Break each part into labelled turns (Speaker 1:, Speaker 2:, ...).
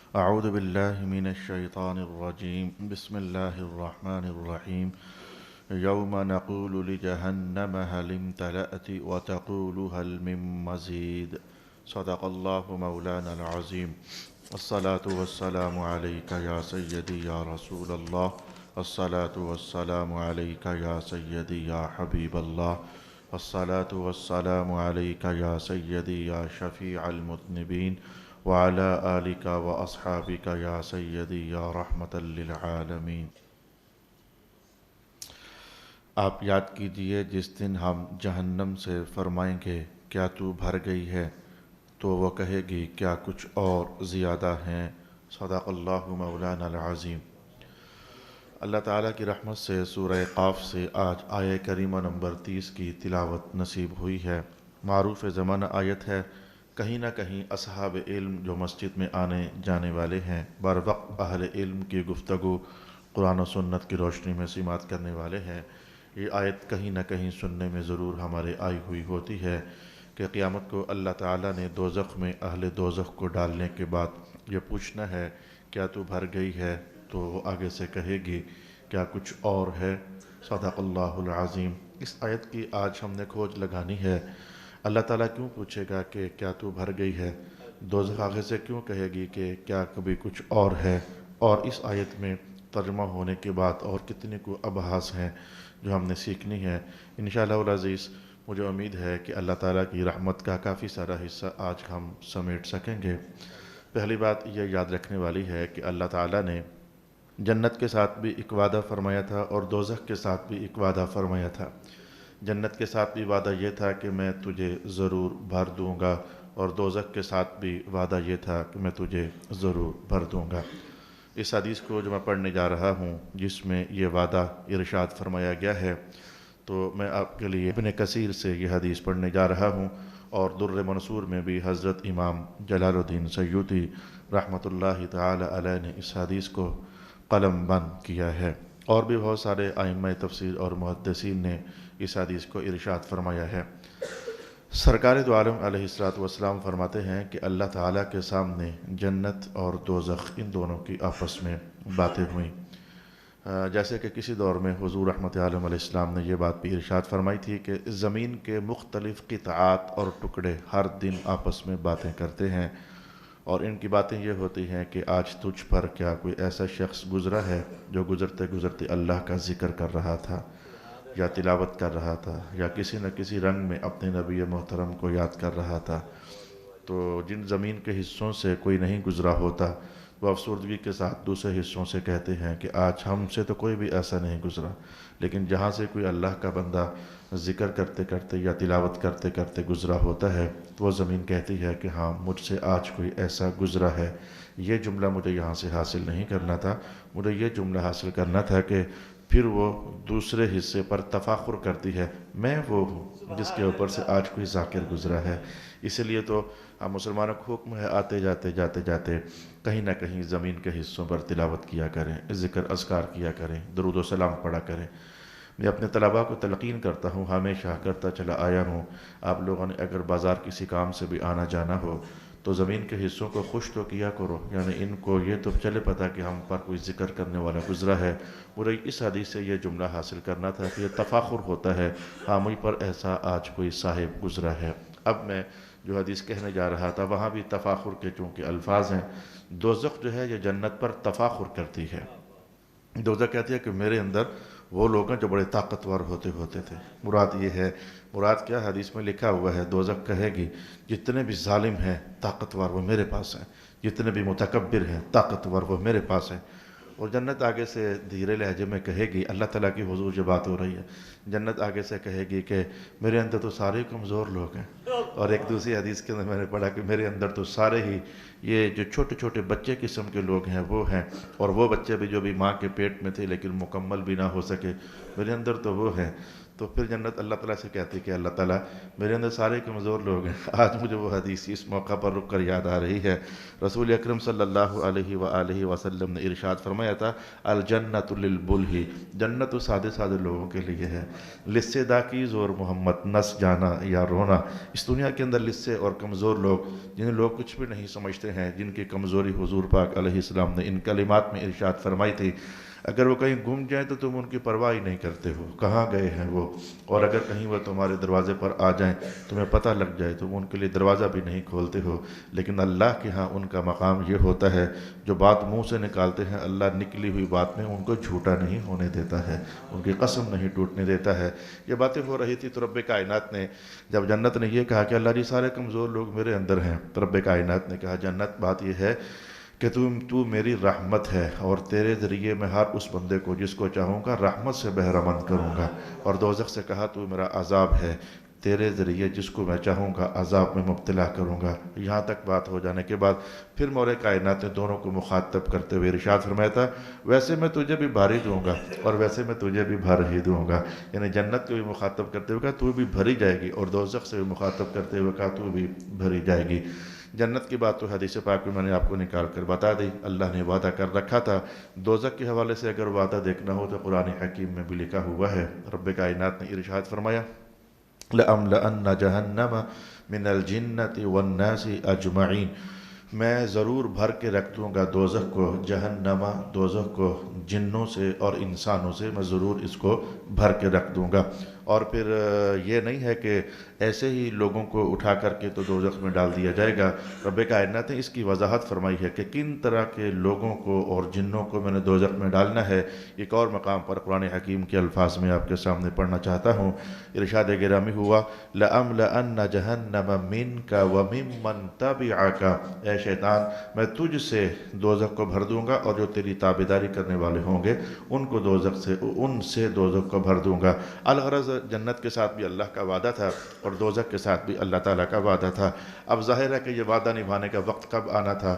Speaker 1: أعوذ بالله من الشيطان الرجيم بسم الله الرحمن الرحيم يوم نقول لجهنم هل امتلأت وتقول هل من مزيد صدق الله مولانا العظيم الصلاة والسلام عليك يا سيدي يا رسول الله الصلاة والسلام عليك يا سيدي يا حبيب الله الصلاة والسلام عليك يا سيدي يا شفيع المذنبين وعلى آلك وأصحابك يا سيدي يا رحمة للعالمين۔ آپ یاد کیجئے جس دن ہم جہنم سے فرمائیں گے کیا تو بھر گئی ہے، تو وہ کہے گی کیا کچھ اور زیادہ ہیں۔ صدق اللہ مولانا العظیم۔ اللہ تعالیٰ کی رحمت سے سورہ قاف سے آج آیہ کریمہ نمبر 30 کی تلاوت نصیب ہوئی ہے۔ معروف زمانہ آیت ہے۔ کہیں نہ کہیں اصحاب علم جو مسجد میں آنے جانے والے ہیں، بر وقت اہل علم کی گفتگو قرآن و سنت کی روشنی میں سماعت کرنے والے ہیں، یہ آیت کہیں نہ کہیں سننے میں ضرور ہمارے آئی ہوئی ہوتی ہے کہ قیامت کو اللہ تعالیٰ نے دوزخ میں اہل دوزخ کو ڈالنے کے بعد یہ پوچھنا ہے کیا تو بھر گئی ہے، تو وہ آگے سے کہے گی کیا کچھ اور ہے۔ صدق اللہ العظیم۔ اس آیت کی آج ہم نے کھوج لگانی ہے۔ اللہ تعالیٰ کیوں پوچھے گا کہ کیا تو بھر گئی ہے؟ دوزخ آگے سے کیوں کہے گی کہ کیا کبھی کچھ اور ہے؟ اور اس آیت میں ترجمہ ہونے کے بعد اور کتنے کو ابحاث ہیں جو ہم نے سیکھنی ہے۔ انشاءاللہ العزیز مجھے امید ہے کہ اللہ تعالیٰ کی رحمت کا کافی سارا حصہ آج ہم سمیٹ سکیں گے۔ پہلی بات یہ یاد رکھنے والی ہے کہ اللہ تعالیٰ نے جنت کے ساتھ بھی ایک وعدہ فرمایا تھا اور دوزخ کے ساتھ بھی ایک وعدہ فرمایا تھا۔ جنت کے ساتھ بھی وعدہ یہ تھا کہ میں تجھے ضرور بھر دوں گا، اور دوزخ کے ساتھ بھی وعدہ یہ تھا کہ میں تجھے ضرور بھر دوں گا۔ اس حدیث کو جو میں پڑھنے جا رہا ہوں جس میں یہ وعدہ ارشاد فرمایا گیا ہے، تو میں آپ کے لیے ابن کثیر سے یہ حدیث پڑھنے جا رہا ہوں، اور در منصور میں بھی حضرت امام جلال الدین سیوطی رحمۃ اللہ تعالی علیہ نے اس حدیث کو قلم بند کیا ہے، اور بھی بہت سارے ائمہ تفسیر اور محدثین نے اس حدیث کو ارشاد فرمایا ہے۔ سرکار دو عالم علیہ السلام فرماتے ہیں کہ اللہ تعالیٰ کے سامنے جنت اور دوزخ ان دونوں کی آپس میں باتیں ہوئیں، جیسے کہ کسی دور میں حضور رحمت عالم علیہ السلام نے یہ بات بھی ارشاد فرمائی تھی کہ زمین کے مختلف قطعات اور ٹکڑے ہر دن آپس میں باتیں کرتے ہیں، اور ان کی باتیں یہ ہوتی ہیں کہ آج تجھ پر کیا کوئی ایسا شخص گزرا ہے جو گزرتے گزرتے اللہ کا ذکر کر رہا تھا، یا تلاوت کر رہا تھا، یا کسی نہ کسی رنگ میں اپنے نبی محترم کو یاد کر رہا تھا۔ تو جن زمین کے حصوں سے کوئی نہیں گزرا ہوتا، وہ افسردگی کے ساتھ دوسرے حصوں سے کہتے ہیں کہ آج ہم سے تو کوئی بھی ایسا نہیں گزرا، لیکن جہاں سے کوئی اللہ کا بندہ ذکر کرتے کرتے یا تلاوت کرتے کرتے گزرا ہوتا ہے، تو وہ زمین کہتی ہے کہ ہاں مجھ سے آج کوئی ایسا گزرا ہے۔ یہ جملہ مجھے یہاں سے حاصل نہیں کرنا تھا، مجھے یہ جملہ حاصل کرنا تھا کہ پھر وہ دوسرے حصے پر تفاخر کرتی ہے، میں وہ ہوں جس کے اوپر سے آج کوئی ذاکر گزرا ہے۔ اسی لیے تو ہم مسلمانوں کو حکم ہے آتے جاتے جاتے جاتے کہیں نہ کہیں زمین کے حصوں پر تلاوت کیا کریں، ذکر اذکار کیا کریں، درود و سلام پڑھا کریں۔ میں اپنے طلباء کو تلقین کرتا ہوں، ہمیشہ کرتا چلا آیا ہوں، آپ لوگوں نے اگر بازار کسی کام سے بھی آنا جانا ہو تو زمین کے حصوں کو خوش تو کیا کرو، یعنی ان کو یہ تو چلے پتا کہ ہم پر کوئی ذکر کرنے والا گزرا ہے۔ مجھے اس حدیث سے یہ جملہ حاصل کرنا تھا کہ یہ تفاخر ہوتا ہے، ہاں مجھ پر ایسا آج کوئی صاحب گزرا ہے۔ اب میں جو حدیث کہنے جا رہا تھا وہاں بھی تفاخر کے چونکہ الفاظ ہیں۔ دوزخ جو ہے یہ جنت پر تفاخر کرتی ہے۔ دوزخ کہتی ہے کہ میرے اندر وہ لوگ ہیں جو بڑے طاقتور ہوتے تھے۔ مراد یہ ہے، مراد کیا حدیث میں لکھا ہوا ہے، دوزخ کہے گی جتنے بھی ظالم ہیں طاقتور وہ میرے پاس ہیں، جتنے بھی متکبر ہیں طاقتور وہ میرے پاس ہیں۔ اور جنت آگے سے دھیرے لہجے میں کہے گی، اللہ تعالیٰ کی حضور جو بات ہو رہی ہے، جنت آگے سے کہے گی کہ میرے اندر تو سارے کمزور لوگ ہیں۔ اور ایک دوسری حدیث کے اندر میں نے پڑھا کہ میرے اندر تو سارے ہی یہ جو چھوٹے چھوٹے بچے قسم کے لوگ ہیں وہ ہیں، اور وہ بچے بھی جو بھی ماں کے پیٹ میں تھے لیکن مکمل بھی نہ ہو سکے، میرے اندر تو وہ ہیں۔ تو پھر جنت اللہ تعالیٰ سے کہتی کہ اللہ تعالیٰ میرے اندر سارے کمزور لوگ ہیں. آج مجھے وہ حدیث اس موقع پر رک کر یاد آ رہی ہے. رسول اکرم صلی اللہ علیہ وآلہ وسلم نے ارشاد فرمایا تھا الجنت للبلہ، جنت تو سادے سادے لوگوں کے لیے ہے. لسے داکیز اور محمد، نس جانا یا رونا. اس دنیا کے اندر لسے اور کمزور لوگ جنہیں لوگ کچھ بھی نہیں سمجھتے ہیں، جن کی کمزوری حضور پاک علیہ السلام نے ان کلمات میں ارشاد فرمائی تھی. اگر وہ کہیں گم جائیں تو تم ان کی پرواہ ہی نہیں کرتے ہو، کہاں گئے ہیں وہ. اور اگر کہیں وہ تمہارے دروازے پر آ جائیں، تمہیں پتہ لگ جائے، تم ان کے لیے دروازہ بھی نہیں کھولتے ہو. لیکن اللہ کے ہاں ان کا مقام یہ ہوتا ہے، جو بات منہ سے نکالتے ہیں اللہ نکلی ہوئی بات میں ان کو جھوٹا نہیں ہونے دیتا ہے، ان کی قسم نہیں ٹوٹنے دیتا ہے. یہ باتیں ہو رہی تھی تو رب کائنات نے جب جنت نے یہ کہا کہ اللہ جی سارے کمزور لوگ میرے اندر ہیں، تو رب کائنات نے کہا جنت بات یہ ہے کہ تو میری رحمت ہے، اور تیرے ذریعے میں ہر اس بندے کو جس کو چاہوں گا رحمت سے بہرمند کروں گا. اور دوزخ سے کہا تو میرا عذاب ہے، تیرے ذریعے جس کو میں چاہوں گا عذاب میں مبتلا کروں گا. یہاں تک بات ہو جانے کے بعد پھر مولا کائنات نے دونوں کو مخاطب کرتے ہوئے ارشاد فرمایا تھا ویسے میں تجھے بھی بھاری دوں گا اور ویسے میں تجھے بھی بھر ہی دوں گا. یعنی جنت کو بھی مخاطب کرتے ہوئے کہا تو بھی بھری جائے گی، اور دوزخ سے بھی مخاطب کرتے ہوئے کہا تو بھی بھری جائے گی. جنت کی بات تو حدیث پاک میں نے آپ کو نکال کر بتا دی. اللہ نے وعدہ کر رکھا تھا. دوزخ کے حوالے سے اگر وعدہ دیکھنا ہو تو قرآن حکیم میں بھی لکھا ہوا ہے. رب کائنات نے ارشاد فرمایا لَأَمْلَأَنَّ جَهَنَّمَ مِنَ الْجِنَّةِ وَالنَّاسِ أَجْمَعِينَ، میں ضرور بھر کے رکھ دوں گا دوزخ کو، جہنما دوزخ کو جنوں سے اور انسانوں سے میں ضرور اس کو بھر کے رکھ دوں گا. اور پھر یہ نہیں ہے کہ ایسے ہی لوگوں کو اٹھا کر کے تو دوزخ میں ڈال دیا جائے گا. رب کائنات نے اس کی وضاحت فرمائی ہے کہ کن طرح کے لوگوں کو اور جنوں کو میں نے دوزخ میں ڈالنا ہے. ایک اور مقام پر قرآن حکیم کے الفاظ میں آپ کے سامنے پڑھنا چاہتا ہوں. ارشاد گرامی ہوا لَأَمْلَأَنَّ جَهَنَّمَ مِنْكَ وَمِمَّنْ تَبِعَكَ، اے شیطان میں تجھ سے دوزخ کو بھر دوں گا، اور جو تیری تابعداری کرنے والے ہوں گے ان کو ان سے دوزخ کو بھر دوں گا. الغرض جنت کے ساتھ بھی اللہ کا وعدہ تھا اور دوزخ کے ساتھ بھی اللہ تعالیٰ کا وعدہ تھا. اب ظاہر ہے کہ یہ وعدہ نبھانے کا وقت کب آنا تھا؟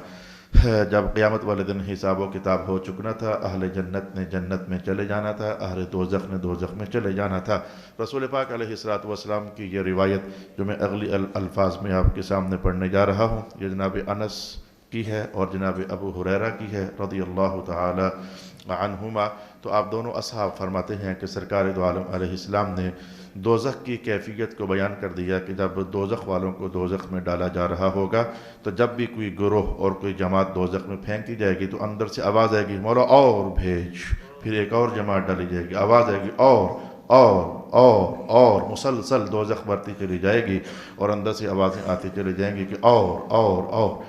Speaker 1: جب قیامت والے دن حساب و کتاب ہو چکنا تھا. اہل جنت نے جنت میں چلے جانا تھا، اہل دوزخ نے دوزخ میں چلے جانا تھا. رسول پاک علیہ السلام کی یہ روایت جو میں اگلی الفاظ میں آپ کے سامنے پڑھنے جا رہا ہوں، یہ جناب انس کی ہے اور جناب ابو ہریرہ کی ہے رضی اللہ تعالی عنہما. تو آپ دونوں اصحاب فرماتے ہیں کہ سرکار دو عالم علیہ السلام نے دوزخ کی کیفیت کو بیان کر دیا کہ جب دوزخ والوں کو دوزخ میں ڈالا جا رہا ہوگا تو جب بھی کوئی گروہ اور کوئی جماعت دوزخ میں پھینکی جائے گی تو اندر سے آواز آئے گی مولا اور بھیج. پھر ایک اور جماعت ڈالی جائے گی، آواز آئے گی اور مسلسل دوزخ بڑھتی چلی جائے گی اور اندر سے آوازیں آتی چلی جائیں گی کہ اور.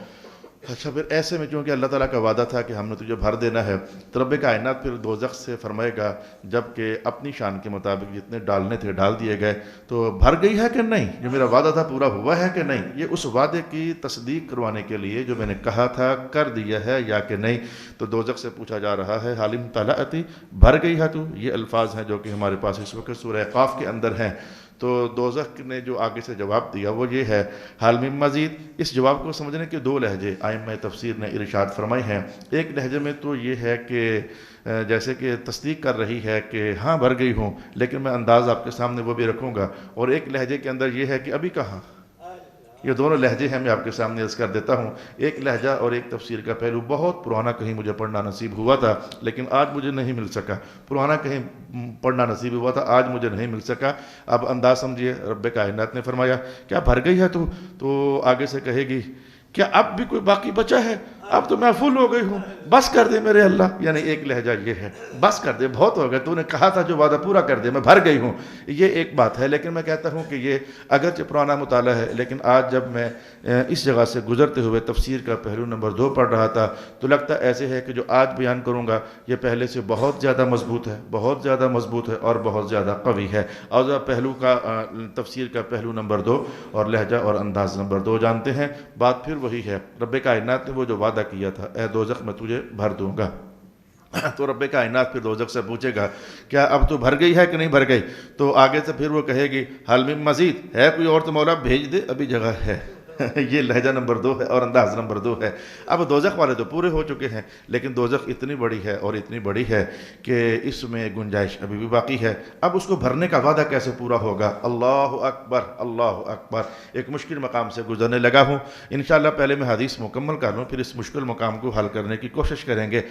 Speaker 1: اچھا پھر ایسے میں چونکہ اللہ تعالیٰ کا وعدہ تھا کہ ہم نے تجھے بھر دینا ہے، تو رب کائنات پھر دوزخ سے فرمائے گا جب کہ اپنی شان کے مطابق جتنے ڈالنے تھے ڈال دیے گئے تو بھر گئی ہے کہ نہیں، جو میرا وعدہ تھا پورا ہوا ہے کہ نہیں. یہ اس وعدے کی تصدیق کروانے کے لیے جو میں نے کہا تھا کر دیا ہے یا کہ نہیں. تو دوزخ سے پوچھا جا رہا ہے حالم طلعتی، بھر گئی ہے تو. یہ الفاظ ہیں جو کہ ہمارے پاس اس وقت سورہ قاف کے اندر ہیں. تو دوزخ نے جو آگے سے جواب دیا وہ یہ ہے حال من مزید. اس جواب کو سمجھنے کے دو لہجے ائمہ تفسیر نے ارشاد فرمائی ہیں. ایک لہجے میں تو یہ ہے کہ جیسے کہ تصدیق کر رہی ہے کہ ہاں بھر گئی ہوں، لیکن میں انداز آپ کے سامنے وہ بھی رکھوں گا. اور ایک لہجے کے اندر یہ ہے کہ ابھی کہاں. یہ دونوں لہجے ہیں، میں آپ کے سامنے عرض کر دیتا ہوں. ایک لہجہ اور ایک تفسیر کا پہلو بہت پرانا کہیں مجھے پڑھنا نصیب ہوا تھا لیکن آج مجھے نہیں مل سکا. پرانا کہیں پڑھنا نصیب ہوا تھا، آج مجھے نہیں مل سکا. اب انداز سمجھیے. رب کائنات نے فرمایا کیا بھر گئی ہے تو آگے سے کہے گی کیا اب بھی کوئی باقی بچا ہے؟ اب تو میں فل ہو گئی ہوں، بس کر دے میرے اللہ. یعنی ایک لہجہ یہ ہے بس کر دے، بہت ہو گیا، تو نے کہا تھا جو وعدہ پورا کر دے، میں بھر گئی ہوں. یہ ایک بات ہے. لیکن میں کہتا ہوں کہ یہ اگرچہ پرانا مطالعہ ہے لیکن آج جب میں اس جگہ سے گزرتے ہوئے تفسیر کا پہلو نمبر 2 پڑھ رہا تھا تو لگتا ایسے ہے کہ جو آج بیان کروں گا یہ پہلے سے بہت زیادہ مضبوط ہے، بہت زیادہ مضبوط ہے اور بہت زیادہ قوی ہے. اور پہلو کا تفسیر کا پہلو نمبر 2 اور لہجہ اور انداز نمبر 2 جانتے ہیں. بات پھر وہی ہے. رب کائنات نے وہ جو وعدہ کیا تھا اے دوزخ میں تجھے بھر دوں گا. تو رب کائنات پھر دوزخ سے پوچھے گا کیا اب تو بھر گئی ہے کہ نہیں بھر گئی؟ تو آگے سے پھر وہ کہے گی حال من مزید، ہے کوئی اور تو مولا بھیج دے، ابھی جگہ ہے. یہ لہجہ نمبر 2 ہے اور انداز نمبر 2 ہے۔ اب دوزخ والے تو پورے ہو چکے ہیں، لیکن دوزخ اتنی بڑی ہے اور اتنی بڑی ہے کہ اس میں گنجائش ابھی بھی باقی ہے۔ اب اس کو بھرنے کا وعدہ کیسے پورا ہوگا؟ اللہ اکبر، اللہ اکبر۔ ایک مشکل مقام سے گزرنے لگا ہوں، انشاءاللہ پہلے میں حدیث مکمل کر لوں، پھر اس مشکل مقام کو حل کرنے کی کوشش کریں گے۔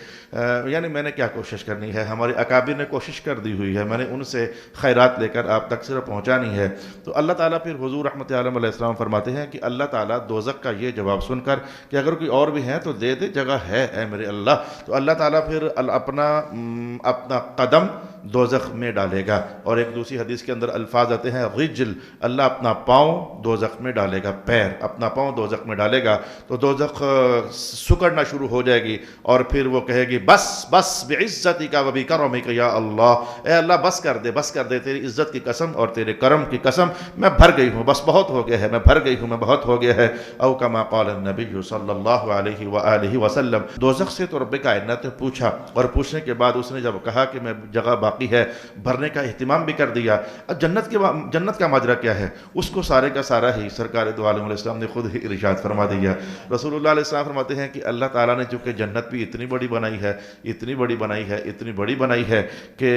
Speaker 1: یعنی میں نے کیا کوشش کرنی ہے، ہمارے اکابر نے کوشش کر دی ہوئی ہے، میں نے ان سے خیرات لے کر آپ تک صرف پہنچانی ہے۔ تو اللہ تعالیٰ پھر حضور رحمت عالم علیہ السلام فرماتے ہیں کہ اللہ تعالیٰ دوزخ کا یہ جواب سن کر کہ اگر کوئی اور بھی ہے تو دے دے، جگہ ہے اے میرے اللہ، تو اللہ تعالیٰ پھر اپنا قدم دوزخ میں ڈالے گا۔ اور ایک دوسری حدیث کے اندر الفاظ آتے ہیں رجل، اللہ اپنا پاؤں دوزخ میں ڈالے گا، پیر اپنا پاؤں دوزخ میں ڈالے گا، تو دوزخ سکڑنا شروع ہو جائے گی اور پھر وہ کہے گی بس بس بعزتک و بکرمک یا اللہ، اے اللہ بس کر دے، بس کر دے، تیری عزت کی قسم اور تیرے کرم کی قسم، میں بھر گئی ہوں، بس بہت ہو گیا ہے، میں بھر گئی ہوں، میں بہت ہو گیا ہے۔ او کما قال النبی صلی اللہ علیہ وآلہ وسلم۔ دوزخ سے تو رب کائنات نے پوچھا، اور پوچھنے کے بعد اس نے جب کہا کہ میں جگہ باقی ہے، بھرنے کا اہتمام بھی کر دیا۔ اب جنت کا ماجرا کیا ہے، اس کو سارے کا سارا ہی سرکار دو عالم علیہ السلام نے خود ہی ارشاد فرما دیا۔ رسول اللہ علیہ السلام فرماتے ہیں کہ اللہ تعالیٰ نے چونکہ جنت بھی اتنی بڑی بنائی ہے، اتنی بڑی بنائی ہے، اتنی بڑی بنائی ہے کہ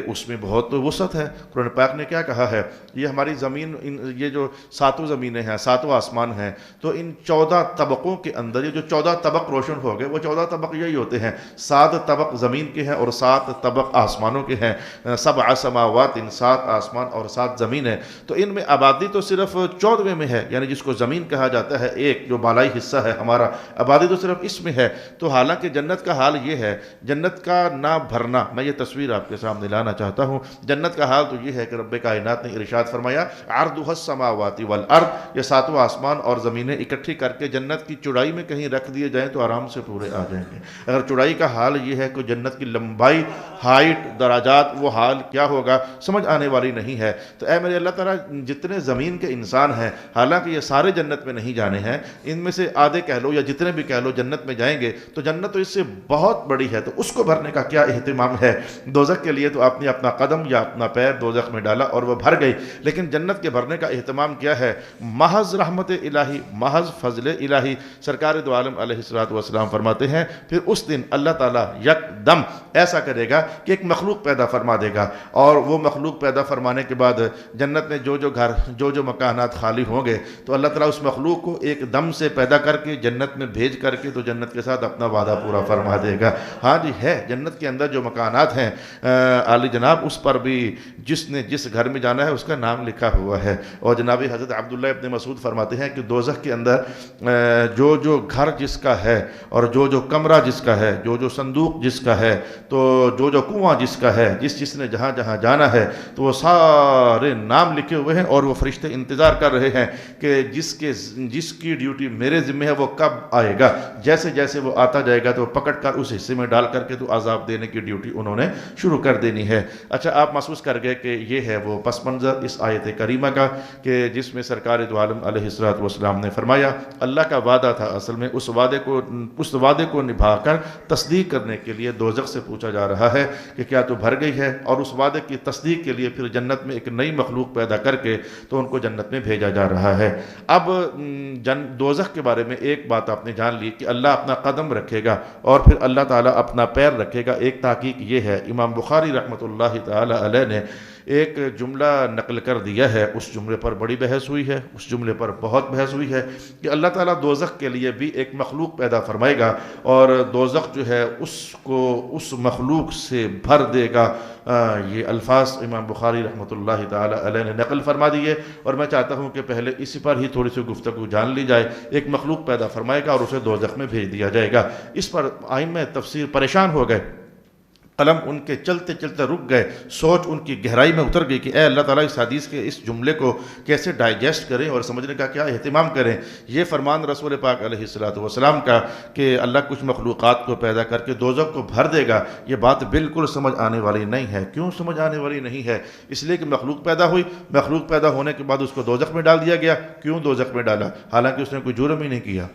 Speaker 1: اس میں بہت وسعت ہے۔ قرآن پاک نے کیا کہا ہے، یہ ہماری زمین، یہ جو 7 زمینیں ہیں، 7 آسمان ہیں، تو ان 14 طبقوں کے اندر یہ جو 14 طبق روشن ہو گئے، وہ 14 طبق یہی ہوتے ہیں، 7 طبق زمین کے ہیں اور 7 طبق آسمانوں کے ہیں، 7 سماوات، 7 آسمان اور 7 زمینیں۔ تو ان میں آبادی تو صرف 14ویں میں ہے، یعنی جس کو زمین کہا جاتا ہے، ایک جو بالائی حصہ ہے ہمارا، آبادی تو صرف اس میں ہے۔ تو حالانکہ جنت کا حال یہ ہے، جنت کا نہ بھرنا، میں یہ تصویر آپ کے سامنے لانا چاہتا ہوں۔ جنت کا حال تو یہ ہے کہ رب کائنات نے ارشاد فرمایا عرضها السماوات والارض، یہ 7 آسمان اور زمینیں اکٹھی کر کے جنت کی چوڑائی میں کہیں رکھ دیے جائیں تو آرام سے پورے آ جائیں گے۔ اگر چوڑائی کا حال یہ ہے کہ جنت کی لمبائی، ہائٹ، درجات، وہ حال کیا ہوگا سمجھ آنے والی نہیں ہے۔ تو اے میرے اللہ تعالیٰ، جتنے زمین کے انسان ہیں، حالانکہ یہ سارے جنت میں نہیں جانے ہیں، ان میں سے آدھے کہہ لو یا جتنے بھی کہہ لو جنت میں جائیں گے، تو جنت تو اس سے بہت بڑی ہے، تو اس کو بھرنے کا کیا اہتمام ہے؟ دوزخ کے لیے تو آپ نے اپنا قدم یا اپنا پیر دوزخ میں ڈالا اور وہ بھر گئی، لیکن جنت کے بھرنے کا اہتمام کیا ہے؟ محض رحمت الہی، محض فضل الہی۔ سرکار دو عالم علیہ السلام فرماتے ہیں پھر اس دن اللہ تعالیٰ یک دم ایسا کرے گا کہ ایک مخلوق پیدا فرما دے گا، اور وہ مخلوق پیدا فرمانے کے بعد جنت میں جو گھر، جو مکانات خالی ہوں گے، تو اللہ تعالیٰ اس مخلوق کو ایک دم سے پیدا کر کے جنت میں بھیج کر کے تو جنت کے ساتھ اپنا وعدہ پورا فرما دے گا۔ ہاں جی، ہے جنت کے اندر جو مکانات ہیں عالی جناب، اس پر بھی جس نے جس گھر میں جانا ہے اس کا نام لکھا ہوا ہے۔ اور جناب حضرت عبداللہ ابن مسعود فرماتے ہیں کہ دوزخ کے اندر جو گھر جس کا ہے، اور جو کمرہ جس کا ہے، جو صندوق جس کا ہے، تو جو کنواں جس کا ہے، جس نے جہاں جہاں جانا ہے، تو وہ سارے نام لکھے ہوئے ہیں، اور وہ فرشتے انتظار کر رہے ہیں کہ جس کی ڈیوٹی میرے ذمہ ہے وہ کب آئے گا۔ جیسے جیسے وہ آتا جائے گا تو پکڑ کر اس حصے میں ڈال کر کے تو عذاب دینے کی ڈیوٹی انہوں نے شروع کر دینی ہے۔ اچھا، آپ محسوس کر گئے کہ یہ ہے وہ پس منظر اس آیت کریمہ کا کہ جس میں سرکار دو عالم علیہ السلام نے فرمایا اللہ کا وعدہ تھا، اصل میں اس وعدے کو نبھا کر تصدیق کرنے کے لیے دوزخ سے پوچھا جا رہا ہے کہ کیا تو بھر گئی ہے، اور اس وعدے کی تصدیق کے لیے پھر جنت میں ایک نئی مخلوق پیدا کر کے تو ان کو جنت میں بھیجا جا رہا ہے۔ اب دوزخ کے بارے میں ایک بات آپ نے جان لی کہ اللہ اپنا قدم رکھے گا اور پھر اللہ تعالیٰ اپنا پیر رکھے گا۔ ایک تحقیق یہ ہے، امام بخاری رحمۃ اللہ تعالی علیہ نے ایک جملہ نقل کر دیا ہے، اس جملے پر بڑی بحث ہوئی ہے، اس جملے پر بہت بحث ہوئی ہے کہ اللہ تعالیٰ دوزخ کے لیے بھی ایک مخلوق پیدا فرمائے گا، اور دوزخ جو ہے اس کو اس مخلوق سے بھر دے گا۔ یہ الفاظ امام بخاری رحمۃ اللہ تعالی علیہ نے نقل فرما دیے، اور میں چاہتا ہوں کہ پہلے اسی پر ہی تھوڑی سی گفتگو جان لی جائے۔ ایک مخلوق پیدا فرمائے گا اور اسے دوزخ میں بھیج دیا جائے گا۔ اس پر ائمہ تفسیر پریشان ہو گئے، قلم ان کے چلتے چلتے رک گئے، سوچ ان کی گہرائی میں اتر گئی کہ اے اللہ تعالیٰ، اس حدیث کے اس جملے کو کیسے ڈائجسٹ کریں اور سمجھنے کا کیا اہتمام کریں۔ یہ فرمان رسول پاک علیہ السلام کا کہ اللہ کچھ مخلوقات کو پیدا کر کے دوزخ کو بھر دے گا، یہ بات بالکل سمجھ آنے والی نہیں ہے۔ کیوں سمجھ آنے والی نہیں ہے؟ اس لیے کہ مخلوق پیدا ہوئی، مخلوق پیدا ہونے کے بعد اس کو دوزخ میں ڈال دیا گیا۔ کیوں دوزخ میں ڈالا؟ حالانکہ اس نے کوئی جرم ہی نہیں کیا،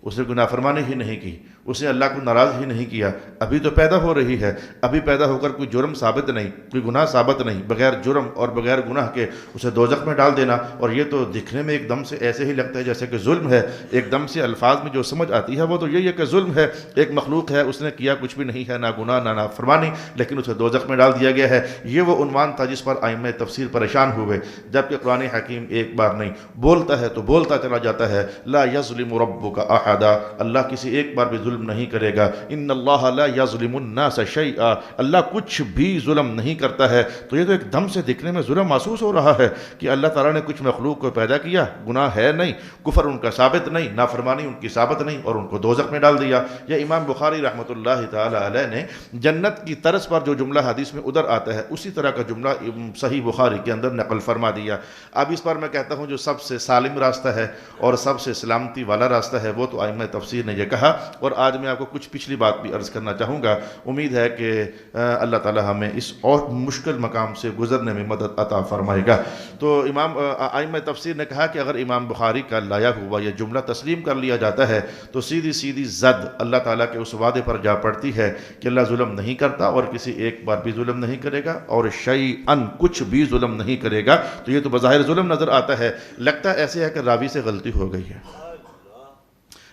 Speaker 1: اس نے کوئی نافرمانی ہی نہیں کی، اس نے اللہ کو ناراض ہی نہیں کیا، ابھی تو پیدا ہو رہی ہے، ابھی پیدا ہو کر کوئی جرم ثابت نہیں، کوئی گناہ ثابت نہیں، بغیر جرم اور بغیر گناہ کے اسے دوزخ میں ڈال دینا، اور یہ تو دکھنے میں ایک دم سے ایسے ہی لگتا ہے جیسے کہ ظلم ہے، ایک دم سے الفاظ میں جو سمجھ آتی ہے وہ تو یہی ہے کہ ظلم ہے، ایک مخلوق ہے، اس نے کیا کچھ بھی نہیں ہے، نہ گناہ نہ نافرمانی، لیکن اسے دوزخ میں ڈال دیا گیا ہے۔ یہ وہ عنوان تھا جس پر ائمہ تفسیر پریشان ہوئے، جبکہ قرآن حکیم ایک بار نہیں بولتا ہے تو بولتا چلا جاتا ہے، لا یظلم ربک احدا، اللہ کسی ایک بار بھی ظلم نہیں کرے گا، ان اللہ لا یظلم الناس شیئا، اللہ کچھ بھی ظلم نہیں کرتا ہے۔ تو یہ تو ایک دم سے دکھنے میں ظلم محسوس ہو رہا ہے کہ اللہ تعالیٰ نے کچھ مخلوق کو پیدا کیا، گناہ ہے نہیں، کفر ان کا ثابت نہیں، نافرمانی ان کی ثابت نہیں، اور ان کو دوزخ میں ڈال دیا۔ یہ امام بخاری رحمۃ اللہ تعالی علیہ نے جنت کی طرز پر جو جملہ حدیث میں ادھر آتا ہے اسی طرح کا جملہ صحیح بخاری کے اندر نقل فرما دیا۔ اب اس پر میں کہتا ہوں جو سب سے سالم راستہ ہے اور سب سے سلامتی والا راستہ ہے وہ تو ائمہ تفسیر نے یہ کہا، اور آج میں آپ کو کچھ پچھلی بات بھی عرض کرنا چاہوں گا۔ امید ہے کہ اللہ تعالی ہمیں اس اور مشکل مقام سے گزرنے میں مدد عطا فرمائے گا۔ تو ائمہ تفسیر نے کہا کہ اگر امام بخاری کا لایا ہوا یہ جملہ تسلیم کر لیا جاتا ہے تو سیدھی سیدھی زد اللہ تعالیٰ کے اس وعدے پر جا پڑتی ہے کہ اللہ ظلم نہیں کرتا اور کسی ایک بار بھی ظلم نہیں کرے گا، اور شیئن کچھ بھی ظلم نہیں کرے گا۔ تو یہ تو بظاہر ظلم نظر آتا ہے، لگتا ایسے ہے کہ راوی سے غلطی ہو گئی ہے،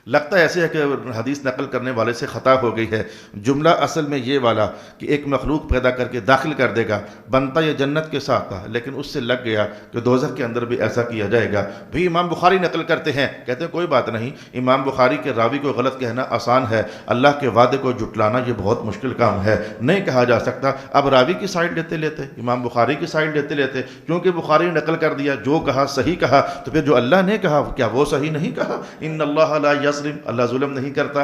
Speaker 1: لگتا ایسے ہے کہ حدیث نقل کرنے والے سے خطا ہو گئی ہے۔ جملہ اصل میں یہ والا کہ ایک مخلوق پیدا کر کے داخل کر دے گا، بنتا یہ جنت کے ساتھ تھا، لیکن اس سے لگ گیا کہ دوزخ کے اندر بھی ایسا کیا جائے گا۔ بھی امام بخاری نقل کرتے ہیں، کہتے ہیں کوئی بات نہیں، امام بخاری کے راوی کو غلط کہنا آسان ہے، اللہ کے وعدے کو جھٹلانا یہ بہت مشکل کام ہے، نہیں کہا جا سکتا۔ اب راوی کی سائڈ لیتے لیتے، امام بخاری کی سائڈ لیتے لیتے، کیونکہ بخاری نے نقل کر دیا، جو کہا صحیح کہا، تو پھر جو اللہ نے کہا کیا وہ صحیح نہیں کہا؟ ان اللہ لا یظلم، اللہ ظلم نہیں کرتا،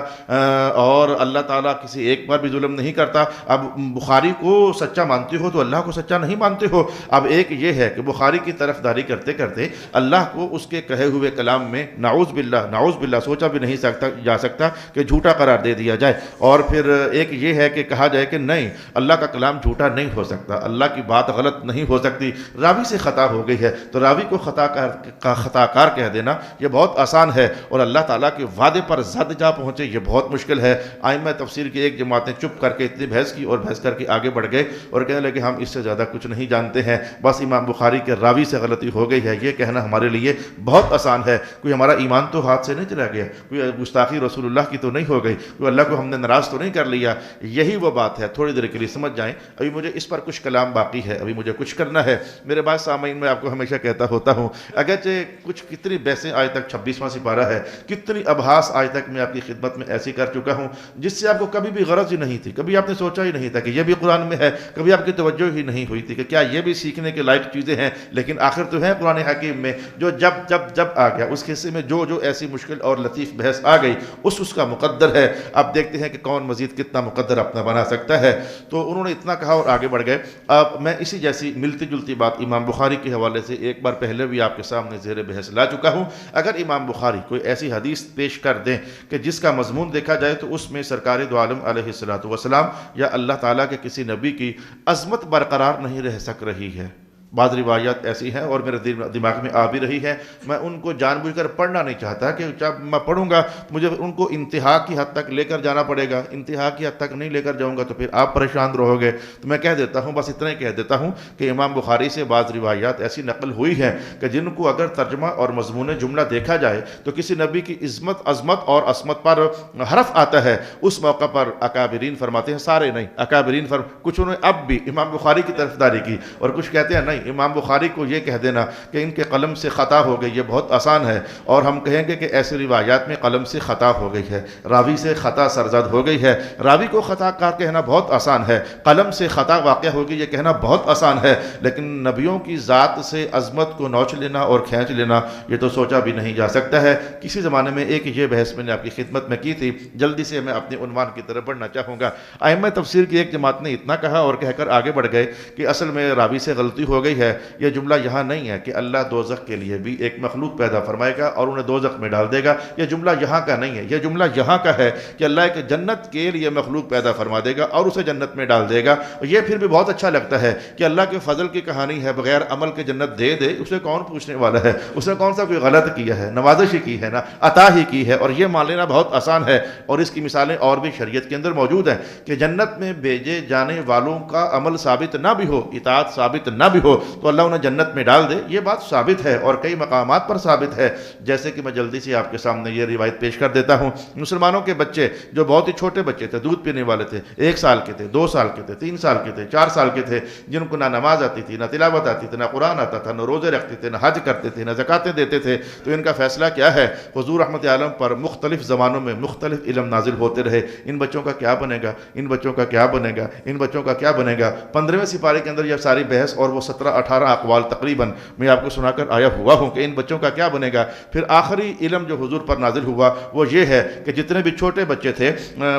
Speaker 1: اور اللہ تعالیٰ کسی ایک بار بھی ظلم نہیں کرتا۔ اب بخاری کو سچا مانتے ہو تو اللہ کو سچا نہیں مانتے ہو۔ اب ایک یہ ہے کہ بخاری کی طرفداری کرتے کرتے اللہ کو اس کے کہے ہوئے کلام میں نعوذ باللہ سوچا بھی نہیں جا سکتا کہ جھوٹا قرار دے دیا جائے، اور پھر ایک یہ ہے کہ کہا جائے کہ نہیں، اللہ کا کلام جھوٹا نہیں ہو سکتا، اللہ کی بات غلط نہیں ہو سکتی، راوی سے خطا ہو گئی ہے، تو راوی کو خطا کار کہہ دینا یہ بہت آسان ہے، اور اللہ تعالیٰ کے وعدے پر زد جا پہنچے یہ بہت مشکل ہے۔ ائمہ تفسیر کی ایک جماعت نے چپ کر کے اتنی بحث کی اور بحث کر کے آگے بڑھ گئے اور کہنے لگے ہم اس سے زیادہ کچھ نہیں جانتے ہیں، بس امام بخاری کے راوی سے غلطی ہو گئی ہے، یہ کہنا ہمارے لیے بہت آسان ہے، کوئی ہمارا ایمان تو ہاتھ سے نہیں چلا گیا، کوئی گستاخی رسول اللہ کی تو نہیں ہو گئی، کوئی اللہ کو ہم نے ناراض تو نہیں کر لیا۔ یہی وہ بات ہے، تھوڑی دیر کے لیے سمجھ جائیں، ابھی مجھے اس پر کچھ کلام باقی ہے، ابھی مجھے کچھ کرنا ہے۔ میرے بعض سامعین میں آپ کو ہمیشہ کہتا ہوتا ہوں، اگرچہ کچھ کتنی بحثیں آج تک 26واں سپارہ ہے، کتنی ابحاث آج تک میں آپ کی خدمت میں ایسی کر چکا ہوں جس سے آپ کو کبھی بھی غرض ہی نہیں تھی، کبھی آپ نے سوچا ہی نہیں تھا کہ یہ بھی قرآن میں ہے، کبھی آپ کی توجہ ہی نہیں ہوئی تھی کہ کیا یہ بھی سیکھنے کے لائق چیزیں ہیں، لیکن آخر تو ہے قرآن حکیم میں، جو جب آ گیا اس حصے میں جو ایسی مشکل اور لطیف بحث آ گئی اس کا مقدر ہے۔ اب دیکھتے ہیں کہ کون مزید کتنا مقدر اپنا بنا سکتا ہے۔ تو انہوں نے اتنا کہا اور آگے بڑھ گئے۔ اب میں اسی جیسی ملتی جلتی بات امام بخاری کے حوالے سے ایک بار پہلے بھی آپ کے سامنے زیر بحث لا چکا ہوں۔ اگر امام بخاری کوئی ایسی حدیث پیش کر دیں کہ جس کا مضمون دیکھا جائے تو اس میں سرکار دو عالم علیہ السلام یا اللہ تعالیٰ کے کسی نبی کی عظمت برقرار نہیں رہ سک رہی ہے، بعض روایات ایسی ہیں اور میرے دماغ میں آ بھی رہی ہے، میں ان کو جان بوجھ کر پڑھنا نہیں چاہتا کہ جب میں پڑھوں گا مجھے ان کو انتہا کی حد تک لے کر جانا پڑے گا، انتہا کی حد تک نہیں لے کر جاؤں گا تو پھر آپ پریشان رہو گے۔ تو میں کہہ دیتا ہوں، بس اتنا ہی کہہ دیتا ہوں کہ امام بخاری سے بعض روایات ایسی نقل ہوئی ہیں کہ جن کو اگر ترجمہ اور مضمون جملہ دیکھا جائے تو کسی نبی کی عظمت اور عصمت پر حرف آتا ہے، اس موقع پر اکابرین فرماتے ہیں، سارے نہیں، اکابرین کچھ انہوں نے اب بھی امام بخاری کی طرفداری کی اور کچھ کہتے ہیں نہیں، امام بخاری کو یہ کہہ دینا کہ ان کے قلم سے خطا ہو گئی یہ بہت آسان ہے، اور ہم کہیں گے کہ ایسی روایات میں قلم سے خطا ہو گئی ہے، راوی سے خطا سرزد ہو گئی ہے، راوی کو خطا کار کہنا بہت آسان ہے، قلم سے خطا واقع ہو گئی یہ کہنا بہت آسان ہے، لیکن نبیوں کی ذات سے عظمت کو نوچ لینا اور کھینچ لینا یہ تو سوچا بھی نہیں جا سکتا ہے۔ کسی زمانے میں ایک یہ بحث میں نے آپ کی خدمت میں کی تھی، جلدی سے میں اپنے عنوان کی طرف بڑھنا چاہوں گا۔ ائمہ تفسیر کی ایک جماعت نے اتنا کہا اور کہہ کر آگے بڑھ گئے کہ اصل میں راوی سے غلطی ہو گئی گئی ہے، یہ جملہ یہاں نہیں ہے کہ اللہ دوزخ کے لیے بھی ایک مخلوق پیدا فرمائے گا اور انہیں دوزخ میں ڈال دے گا، یہ جملہ یہاں کا نہیں ہے، یہ جملہ یہاں کا ہے کہ اللہ ایک جنت کے لیے مخلوق پیدا فرما دے گا اور اسے جنت میں ڈال دے گا۔ یہ پھر بھی بہت اچھا لگتا ہے کہ اللہ کے فضل کی کہانی ہے، بغیر عمل کے جنت دے دے، اسے کون پوچھنے والا ہے، اس نے کون سا کوئی غلط کیا ہے، نوازش ہی کی ہے نا، عطا ہی کی ہے، اور یہ مان لینا بہت آسان ہے۔ اور اس کی مثالیں اور بھی شریعت کے اندر موجود ہیں کہ جنت میں بھیجے جانے والوں کا عمل ثابت نہ بھی ہو، اطاعت ثابت نہ بھی ہو، تو اللہ انہیں جنت میں ڈال دے، یہ بات ثابت ہے اور کئی مقامات پر ثابت ہے۔ جیسے کہ میں جلدی سے آپ کے سامنے یہ روایت پیش کر دیتا ہوں، مسلمانوں کے بچے جو بہت ہی چھوٹے بچے تھے، دودھ پینے والے تھے، 1 سال کے تھے، 2 سال کے تھے، 3 سال کے تھے، 4 سال کے تھے، جن کو نہ نماز آتی تھی، نہ تلاوت آتی تھی، نہ قرآن آتا تھا، نہ روزے رکھتے تھے، نہ حج کرتے تھے، نہ زکاتیں دیتے تھے، تو ان کا فیصلہ کیا ہے؟ حضور رحمت عالم پر مختلف زمانوں میں مختلف علم نازل ہوتے رہے، ان بچوں کا کیا بنے گا، ان بچوں کا کیا بنے گا، ان بچوں کا کیا بنے گا۔ 15ویں سپارے کے اندر یہ ساری بحث اور وہ 17-18 اقوال تقریباً میں آپ کو سنا کر آیا ہوا ہوں کہ ان بچوں کا کیا بنے گا۔ پھر آخری علم جو حضور پر نازل ہوا وہ یہ ہے کہ جتنے بھی چھوٹے بچے تھے،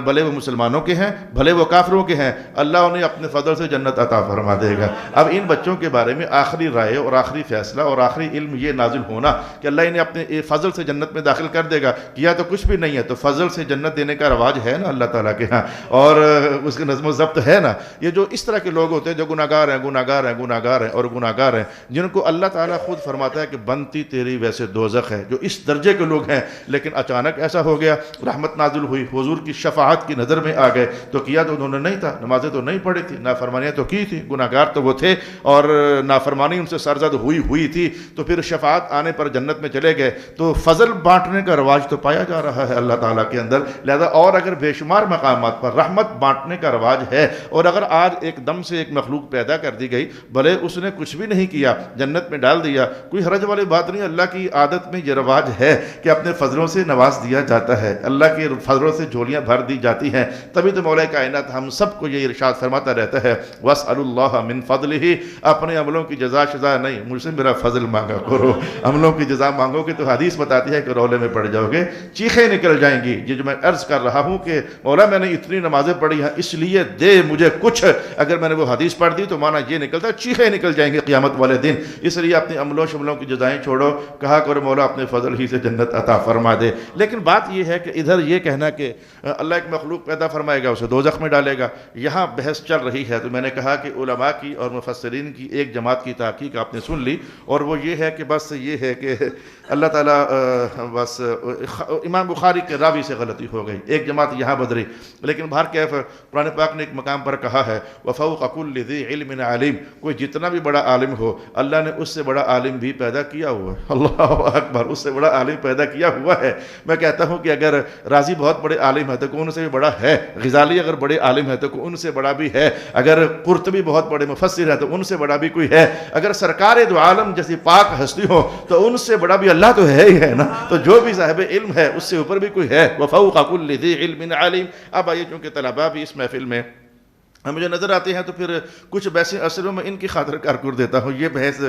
Speaker 1: بھلے وہ مسلمانوں کے ہیں بھلے وہ کافروں کے ہیں، اللہ انہیں اپنے فضل سے جنت عطا فرما دے گا۔ اب ان بچوں کے بارے میں آخری رائے اور آخری فیصلہ اور آخری علم یہ نازل ہونا کہ اللہ انہیں اپنے فضل سے جنت میں داخل کر دے گا، کیا تو کچھ بھی نہیں ہے، تو فضل سے جنت دینے کا رواج ہے نا اللہ تعالیٰ کے ہاں، اور اس کے نظم و ضبط ہے نا۔ یہ جو اس طرح کے لوگ ہوتے ہیں جو گناہگار ہیں گناہگار ہیں گناہگار ہیں اور گناہگار ہیں، جن کو اللہ تعالیٰ خود فرماتا ہے کہ بنتی تیری ویسے دوزخ ہے، جو اس درجے کے لوگ ہیں، لیکن اچانک ایسا ہو گیا، رحمت نازل ہوئی، حضور کی شفاعت کی نظر میں آ گئے، تو کیا تو انہوں نے نہیں تھا، نمازیں تو نہیں پڑھی تھی، نافرمانیاں تو کی تھی، گناہگار تو وہ تھے اور نافرمانی ان سے سرزد ہوئی تھی، تو پھر شفاعت آنے پر جنت میں چلے گئے۔ تو فضل بانٹنے کا رواج تو پایا جا رہا ہے اللہ تعالیٰ کے اندر، لہذا اور اگر بے شمار مقامات پر رحمت بانٹنے کا رواج ہے، اور اگر آج ایک دم سے ایک مخلوق پیدا کر دی گئی، بھلے اس نے کچھ بھی نہیں کیا، جنت میں ڈال دیا، کوئی حرج والی بات نہیں، اللہ کی عادت میں یہ رواج ہے کہ اپنے فضلوں سے نواز دیا جاتا ہے، اللہ کے فضلوں سے جھولیاں بھر دی جاتی ہیں۔ تبھی تو مولا کائنات ہم سب کو یہ ارشاد فرماتا رہتا ہے، وَاسْأَلُوا اللَّهَ مِنْ فَضْلِهِ، اپنے عملوں کی جزا شزا نہیں، مجھ سے میرا فضل مانگا کرو۔ عملوں کی جزا مانگو گے تو حدیث بتاتی ہے کہ رولے میں پڑ جاؤ گے، چیخیں نکل جائیں گی۔ یہ جو میں عرض کر رہا ہوں کہ مولا میں نے اتنی نمازیں پڑھی ہیں اس لیے دے مجھے کچھ، اگر میں نے وہ حدیث پڑھ دی تو معنی یہ نکلتا ہے چیخیں نکل جائیں گے قیامت والے دن۔ اس لیے اپنے عملوں شملوں کی جزائیں چھوڑو، کہا کرو مولا اپنے فضل ہی سے جنت عطا فرما دے۔ لیکن بات یہ ہے کہ ادھر یہ کہنا کہ اللہ ایک مخلوق پیدا فرمائے گا اسے دوزخ میں ڈالے گا، یہاں بحث چل رہی ہے۔ تو میں نے کہا کہ علماء کی اور مفسرین کی ایک جماعت کی تحقیق آپ نے سن لی، اور وہ یہ ہے کہ بس یہ ہے کہ اللہ تعالیٰ بس امام بخاری کے راوی سے غلطی ہو گئی، ایک جماعت یہاں بدری۔ لیکن بہر کیف قرآن پاک نے ایک مقام پر کہا ہے وَفَوْقَ كُلِّ ذِي عِلْمٍ عَلِيمٍ، کوئی جتنا بھی بڑا عالم ہو اللہ نے اس سے بڑا عالم بھی پیدا کیا ہوا ہے۔ اللہ اکبر، اس سے بڑا عالم پیدا کیا ہوا ہے۔ میں کہتا ہوں کہ اگر رازی بہت بڑے عالم ہے تو کون سے بھی بڑا ہے، غزالی اگر بڑے عالم ہے تو ان سے بڑا بھی ہے، اگر قرطبی بہت بڑے مفسر ہے تو ان سے بڑا بھی کوئی ہے، اگر سرکار دو عالم جیسی پاک ہستی ہو تو ان سے بڑا بھی اللہ تو ہے ہی ہے نا۔ تو جو بھی صاحب علم ہے اس سے اوپر بھی کوئی ہے، وَفَوْقَ كُلِّ ذِي عِلْمٍ عَلِيمٍ۔ اب آئیے چونکہ طلباء بھی اس محفل میں مجھے نظر آتے ہیں تو پھر کچھ بحثیں اصلوں میں ان کی خاطر کار کر دیتا ہوں، یہ بحث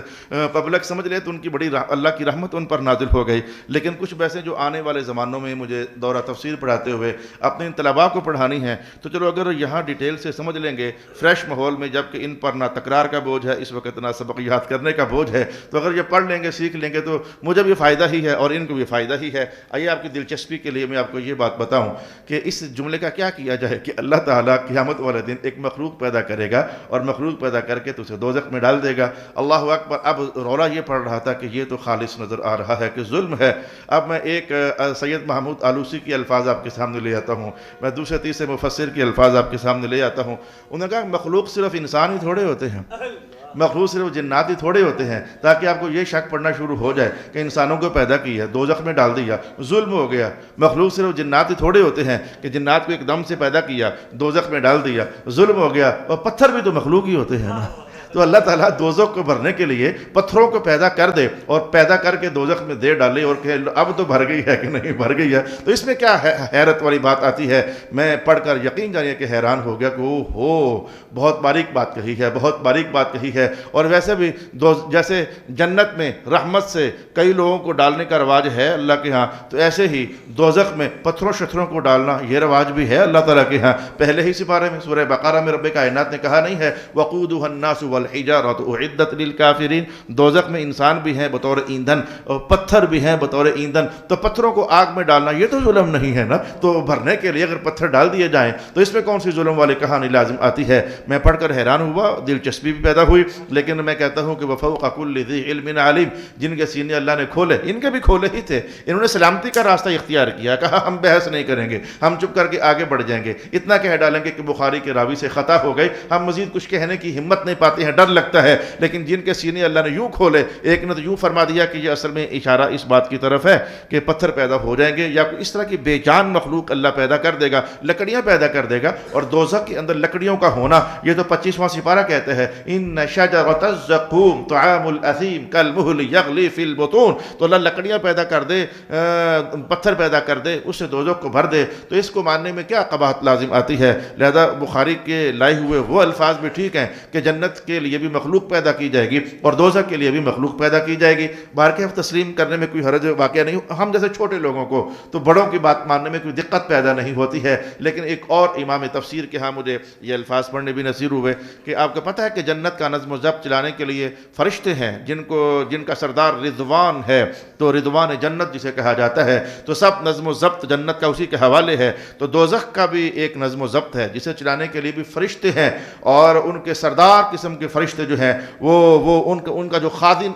Speaker 1: پبلک سمجھ لے تو ان کی بڑی اللہ کی رحمت ان پر نازل ہو گئی، لیکن کچھ بحثیں جو آنے والے زمانوں میں مجھے دورہ تفسیر پڑھاتے ہوئے اپنے ان طلباء کو پڑھانی ہیں، تو چلو اگر یہاں ڈیٹیل سے سمجھ لیں گے فریش ماحول میں، جبکہ ان پر نہ تکرار کا بوجھ ہے اس وقت نہ سبق یاد کرنے کا بوجھ ہے، تو اگر یہ پڑھ لیں گے سیکھ لیں گے تو مجھے بھی فائدہ ہی ہے اور ان کو بھی فائدہ ہی ہے۔ آئیے آپ کی دلچسپی کے لیے میں آپ کو یہ بات بتاؤں کہ اس جملے کا کیا کیا جائے کہ اللہ تعالیٰ قیامت والے دن ایک مخلوق پیدا کرے گا اور مخلوق پیدا کر کے تو اسے دوزخ میں ڈال دے گا۔ اللہ اکبر۔ اب رولا یہ پڑھ رہا تھا کہ یہ تو خالص نظر آ رہا ہے کہ ظلم ہے۔ اب میں ایک سید محمود آلوسی کے الفاظ آپ کے سامنے لے آتا ہوں، میں دوسرے تیسرے مفسر کے الفاظ آپ کے سامنے لے آتا ہوں۔ انہوں نے کہا مخلوق صرف انسان ہی تھوڑے ہوتے ہیں، مخلوق صرف جنات ہی تھوڑے ہوتے ہیں، تاکہ آپ کو یہ شک پڑنا شروع ہو جائے کہ انسانوں کو پیدا کیا دوزخ میں ڈال دیا، ظلم ہو گیا۔ مخلوق صرف جنات ہی تھوڑے ہوتے ہیں کہ جنات کو ایک دم سے پیدا کیا دوزخ میں ڈال دیا، ظلم ہو گیا۔ اور پتھر بھی تو مخلوق ہی ہوتے ہیں نا، تو اللہ تعالیٰ دوزخ کو بھرنے کے لیے پتھروں کو پیدا کر دے اور پیدا کر کے دوزخ میں دے ڈالے اور کہ اب تو بھر گئی ہے کہ نہیں بھر گئی ہے، تو اس میں کیا حیرت والی بات آتی ہے۔ میں پڑھ کر یقین جانیے کہ حیران ہو گیا کہ اوہو بہت باریک بات کہی ہے، بہت باریک بات کہی ہے۔ اور ویسے بھی جیسے جنت میں رحمت سے کئی لوگوں کو ڈالنے کا رواج ہے اللہ کے ہاں، تو ایسے ہی دوزخ میں پتھروں شتھروں کو ڈالنا یہ رواج بھی ہے اللہ تعالیٰ کے ہاں۔ پہلے ہی سپارے میں سورہ بقرہ میں رب کائنات نے کہا نہیں ہے وَقُودُهَا النَّاسُ والحجارۃ اعدت للکافرین، دوزخ میں انسان بھی ہیں بطور ایندھن اور پتھر بھی ہیں بطور ایندھن، تو پتھروں کو آگ میں ڈالنا یہ تو ظلم نہیں ہے نا، تو بھرنے کے لیے اگر پتھر ڈال دیے جائیں تو اس میں کون سی ظلم والی کہانی لازم آتی ہے؟ میں پڑھ کر حیران ہوا، دلچسپی بھی پیدا ہوئی، لیکن میں کہتا ہوں کہ وفوق کل ذی علم علیم، جن کے سینے اللہ نے کھولے، ان کے بھی کھولے ہی تھے، انہوں نے سلامتی کا راستہ اختیار کیا، کہا ہم بحث نہیں کریں گے، ہم چپ کر کے آگے بڑھ جائیں گے، اتنا کہہ ڈالیں گے کہ بخاری کے راوی سے خطا ہو گئی، ہم مزید کچھ کہنے کی ہمت نہیں پاتے ہیں، ڈر لگتا ہے، لیکن جن کے سینے اللہ نے یوں کھولے، ایک نے تو یوں فرما دیا کہ یہ اصل میں اشارہ اس بات کی طرف ہے کہ پتھر پیدا ہو جائیں گے یا کوئی اس طرح کی بے جان مخلوق اللہ پیدا کر دے گا، لکڑیاں پیدا کر دے گا، اور دوزخ کے اندر لکڑیوں کا ہونا یہ تو 25واں سپارہ کہتے ہیں ان شجرۃ الزقوم طعام الاثیم کالمہل یغلی فی البطون، تو اللہ لکڑیاں پیدا کر دے، پتھر پیدا کر دے، اس سے دوزخ کو بھر دے، تو اس کو ماننے میں کیا قباحت لازم آتی ہے؟ لہذا بخاری کے لائے ہوئے وہ الفاظ بھی ٹھیک ہیں کہ جنت کے لیے بھی مخلوق پیدا کی جائے گی اور دوزخ کے لیے بھی مخلوق پیدا کی جائے گی، بارکیف تسلیم کرنے میں کوئی حرج واقعہ نہیں، ہم جیسے چھوٹے لوگوں کو تو بڑوں کی بات ماننے میں کوئی دقت پیدا نہیں ہوتی ہے، لیکن ایک اور امام تفسیر کے ہاں مجھے یہ الفاظ پڑھنے بھی نصیب ہوئے کہ آپ کو پتہ ہے کہ جنت کا نظم و ضبط چلانے کے لیے فرشتے ہیں جن کا سردار رضوان ہے، تو رضوان جنت جسے کہا جاتا ہے، تو سب نظم و ضبط جنت کا اسی کے حوالے ہے، تو دوزخ کا بھی ایک نظم و ضبط ہے جسے چلانے کے لیے بھی فرشتے ہیں، اور ان کے سردار قسم کے فرشتے جو ہیں وہ ان کا جو خازن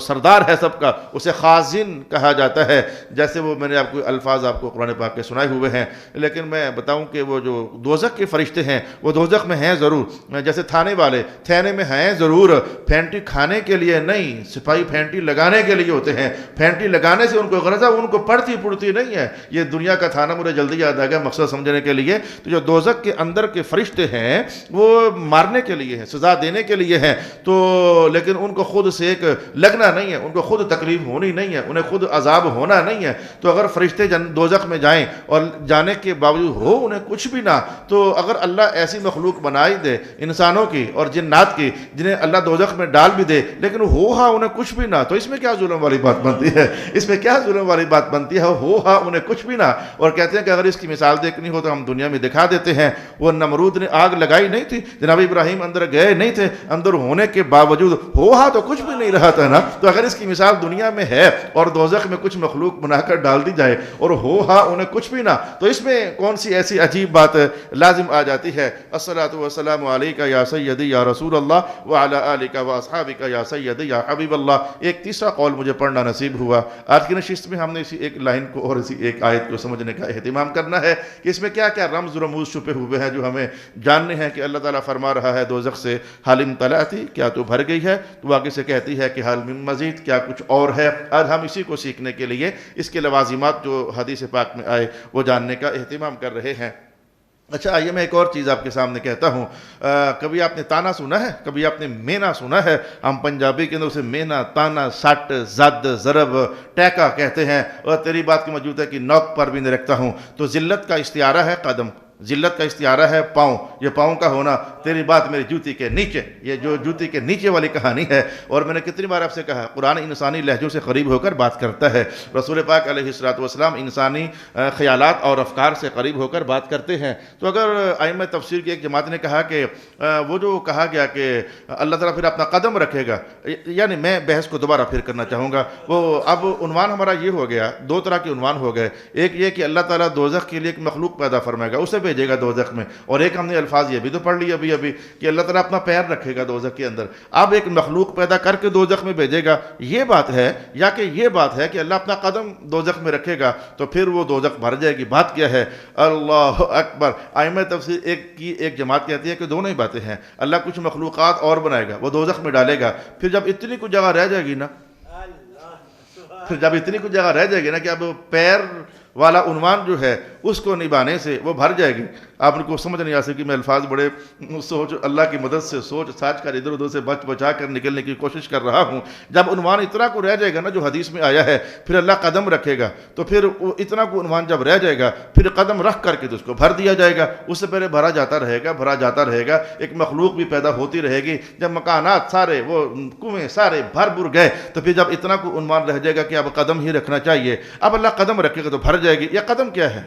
Speaker 1: سردار ہے سب کا، اسے خازن کہا جاتا ہے، جیسے وہ میں نے آپ کو الفاظ آپ کو قرآن پاک کے سنائے ہوئے ہیں، لیکن میں بتاؤں کہ وہ جو دوزخ کے فرشتے ہیں وہ دوزخ میں ہیں ضرور، جیسے تھانے والے تھانے میں ہیں ضرور، پھینٹی کھانے کے لیے نہیں، سپاہی پھینٹی لگانے کے لیے ہوتے ہیں، پھینٹی لگانے سے ان کو غرض ہے، ان کو پڑتی نہیں ہے، یہ دنیا کا تھانہ مجھے جلدی یاد آ گیا مقصد سمجھنے کے لیے، تو جو دوزخ کے اندر کے فرشتے ہیں وہ مارنے کے لیے ہیں، سزا دینے کے لیے ہیں، تو لیکن ان کو خود سے ایک لگنا نہیں ہے، ان کو خود تکلیف ہونی نہیں ہے، انہیں خود عذاب ہونا نہیں ہے، تو اگر فرشتے دوزخ میں جائیں اور جانے کے باوجود ہو انہیں کچھ بھی نہ، تو اگر اللہ ایسی مخلوق بنائی دے انسانوں کی اور جنات کی جنہیں اللہ دوزخ میں ڈال بھی دے لیکن ہو ہاں انہیں کچھ بھی نہ، تو اس میں کیا ظلم والی بات بنتی ہے؟ اس میں کیا ظلم والی بات بنتی ہے؟ ہو ہاں انہیں کچھ بھی نہ، اور کہتے ہیں کہ اگر اس کی مثال دیکھنی ہو تو ہم دنیا میں دکھا دیتے ہیں، وہ نمرود نے آگ لگائی نہیں تھی، جناب ابراہیم اندر گئے نہیں تھے، اندر ہونے کے باوجود ہو ہاں تو کچھ بھی نہیں رہا تھا نا، تو اگر اس کی مثال دنیا میں ہے اور دوزخ میں کچھ مخلوق بنا کر ڈال دی جائے اور ہو ہاں انہیں کچھ بھی نہ، تو اس میں کون سی ایسی عجیب بات لازم آ جاتی ہے؟ الصلاۃ والسلام علیک یا سیدی یا رسول اللہ وعلی آلک واصحابک یا سیدی یا حبیب اللہ۔ ایک تیسرا قول مجھے پڑھنا نصیب ہوا، آج کی نشست میں ہم نے اسی ایک لائن کو اور اسی ایک آیت کو سمجھنے کا اہتمام کرنا ہے کہ اس میں کیا کیا رمز و رموز چھپے ہوئے ہیں جو ہمیں جاننے ہیں کہ اللہ تعالیٰ فرما رہا ہے دوزخ سے حل امتلأتی، کیا تو بھر گئی ہے، تو آگے سے کہتی ہے کہ حل من مزید، کیا کچھ اور ہے؟ آج ہم اسی کو سیکھنے کے لیے اس کے لوازمات جو حدیث پاک میں آئے وہ جاننے کا اہتمام کر رہے ہیں۔ اچھا آئیے میں ایک اور چیز آپ کے سامنے کہتا ہوں، کبھی آپ نے تانا سنا ہے، کبھی آپ نے مینا سنا ہے؟ ہم پنجابی کے اندر اسے مینا، تانا، سٹ، زد، ضرب، ٹیکا کہتے ہیں، اور تیری بات کی موجود ہے کہ نوک پر بھی نہیں رکھتا ہوں، تو ذلت کا استعارہ ہے قدم، ذلت کا استعارہ ہے پاؤں، یہ پاؤں کا ہونا، تیری بات میری جوتی کے نیچے، یہ جو جوتی کے نیچے والی کہانی ہے، اور میں نے کتنی بار آپ سے کہا قرآن انسانی لہجوں سے قریب ہو کر بات کرتا ہے، رسول پاک علیہ الصلوۃ والسلام انسانی خیالات اور افکار سے قریب ہو کر بات کرتے ہیں، تو اگر ائمہ تفسیر کی ایک جماعت نے کہا کہ وہ جو کہا گیا کہ اللہ تعالیٰ پھر اپنا قدم رکھے گا، یعنی میں بحث کو دوبارہ پھر کرنا چاہوں گا، وہ اب عنوان ہمارا یہ ہو گیا، دو طرح کے عنوان ہو گئے، ایک یہ کہ اللہ تعالیٰ دوزخ کے لیے ایک مخلوق پیدا فرمائے گا، اسے بھیجے گا دوزخ میں، اور ایک ہم نے الفاظ یہ بھی تو پڑھ لی ابھی کہ اللہ تعالیٰ اپنا پیر رکھے گا دوزخ کے اندر، اب ایک مخلوق پیدا کر کے دوزخ میں بھیجے گا، یہ بات ہے، یا کہ یہ بات ہے کہ اللہ اپنا قدم دوزخ میں رکھے گا تو پھر وہ دوزخ بھر جائے گی؟ بات کیا ہے؟ اللہ اکبر! ائمہ تفسیر ایک جماعت کہتی ہے کہ دونوں ہی باتیں ہیں، اللہ کچھ مخلوقات اور بنائے گا، وہ دوزخ میں ڈالے گا، پھر جب اتنی کچھ جگہ رہ جائے گی نا، کہ اب پیر والا عنوان جو ہے اس کو نبھانے سے وہ بھر جائے گی، آپ کو سمجھ نہیں آ سکی، میں الفاظ بڑے سوچ اللہ کی مدد سے سوچ ساچ کر ادھر ادھر سے بچا کر نکلنے کی کوشش کر رہا ہوں، جب عنوان اتنا کو رہ جائے گا نا جو حدیث میں آیا ہے، پھر اللہ قدم رکھے گا، تو پھر اتنا کو عنوان جب رہ جائے گا پھر قدم رکھ کر کے تو اس کو بھر دیا جائے گا، اس سے پہلے بھرا جاتا رہے گا، ایک مخلوق بھی پیدا ہوتی رہے گی، جب مکانات سارے وہ کنویں سارے بھر بر گئے تو پھر جب اتنا کو عنوان رہ جائے گا کہ اب قدم ہی رکھنا چاہیے، اب اللہ قدم رکھے گا تو بھر جائے گی، یہ قدم کیا ہے؟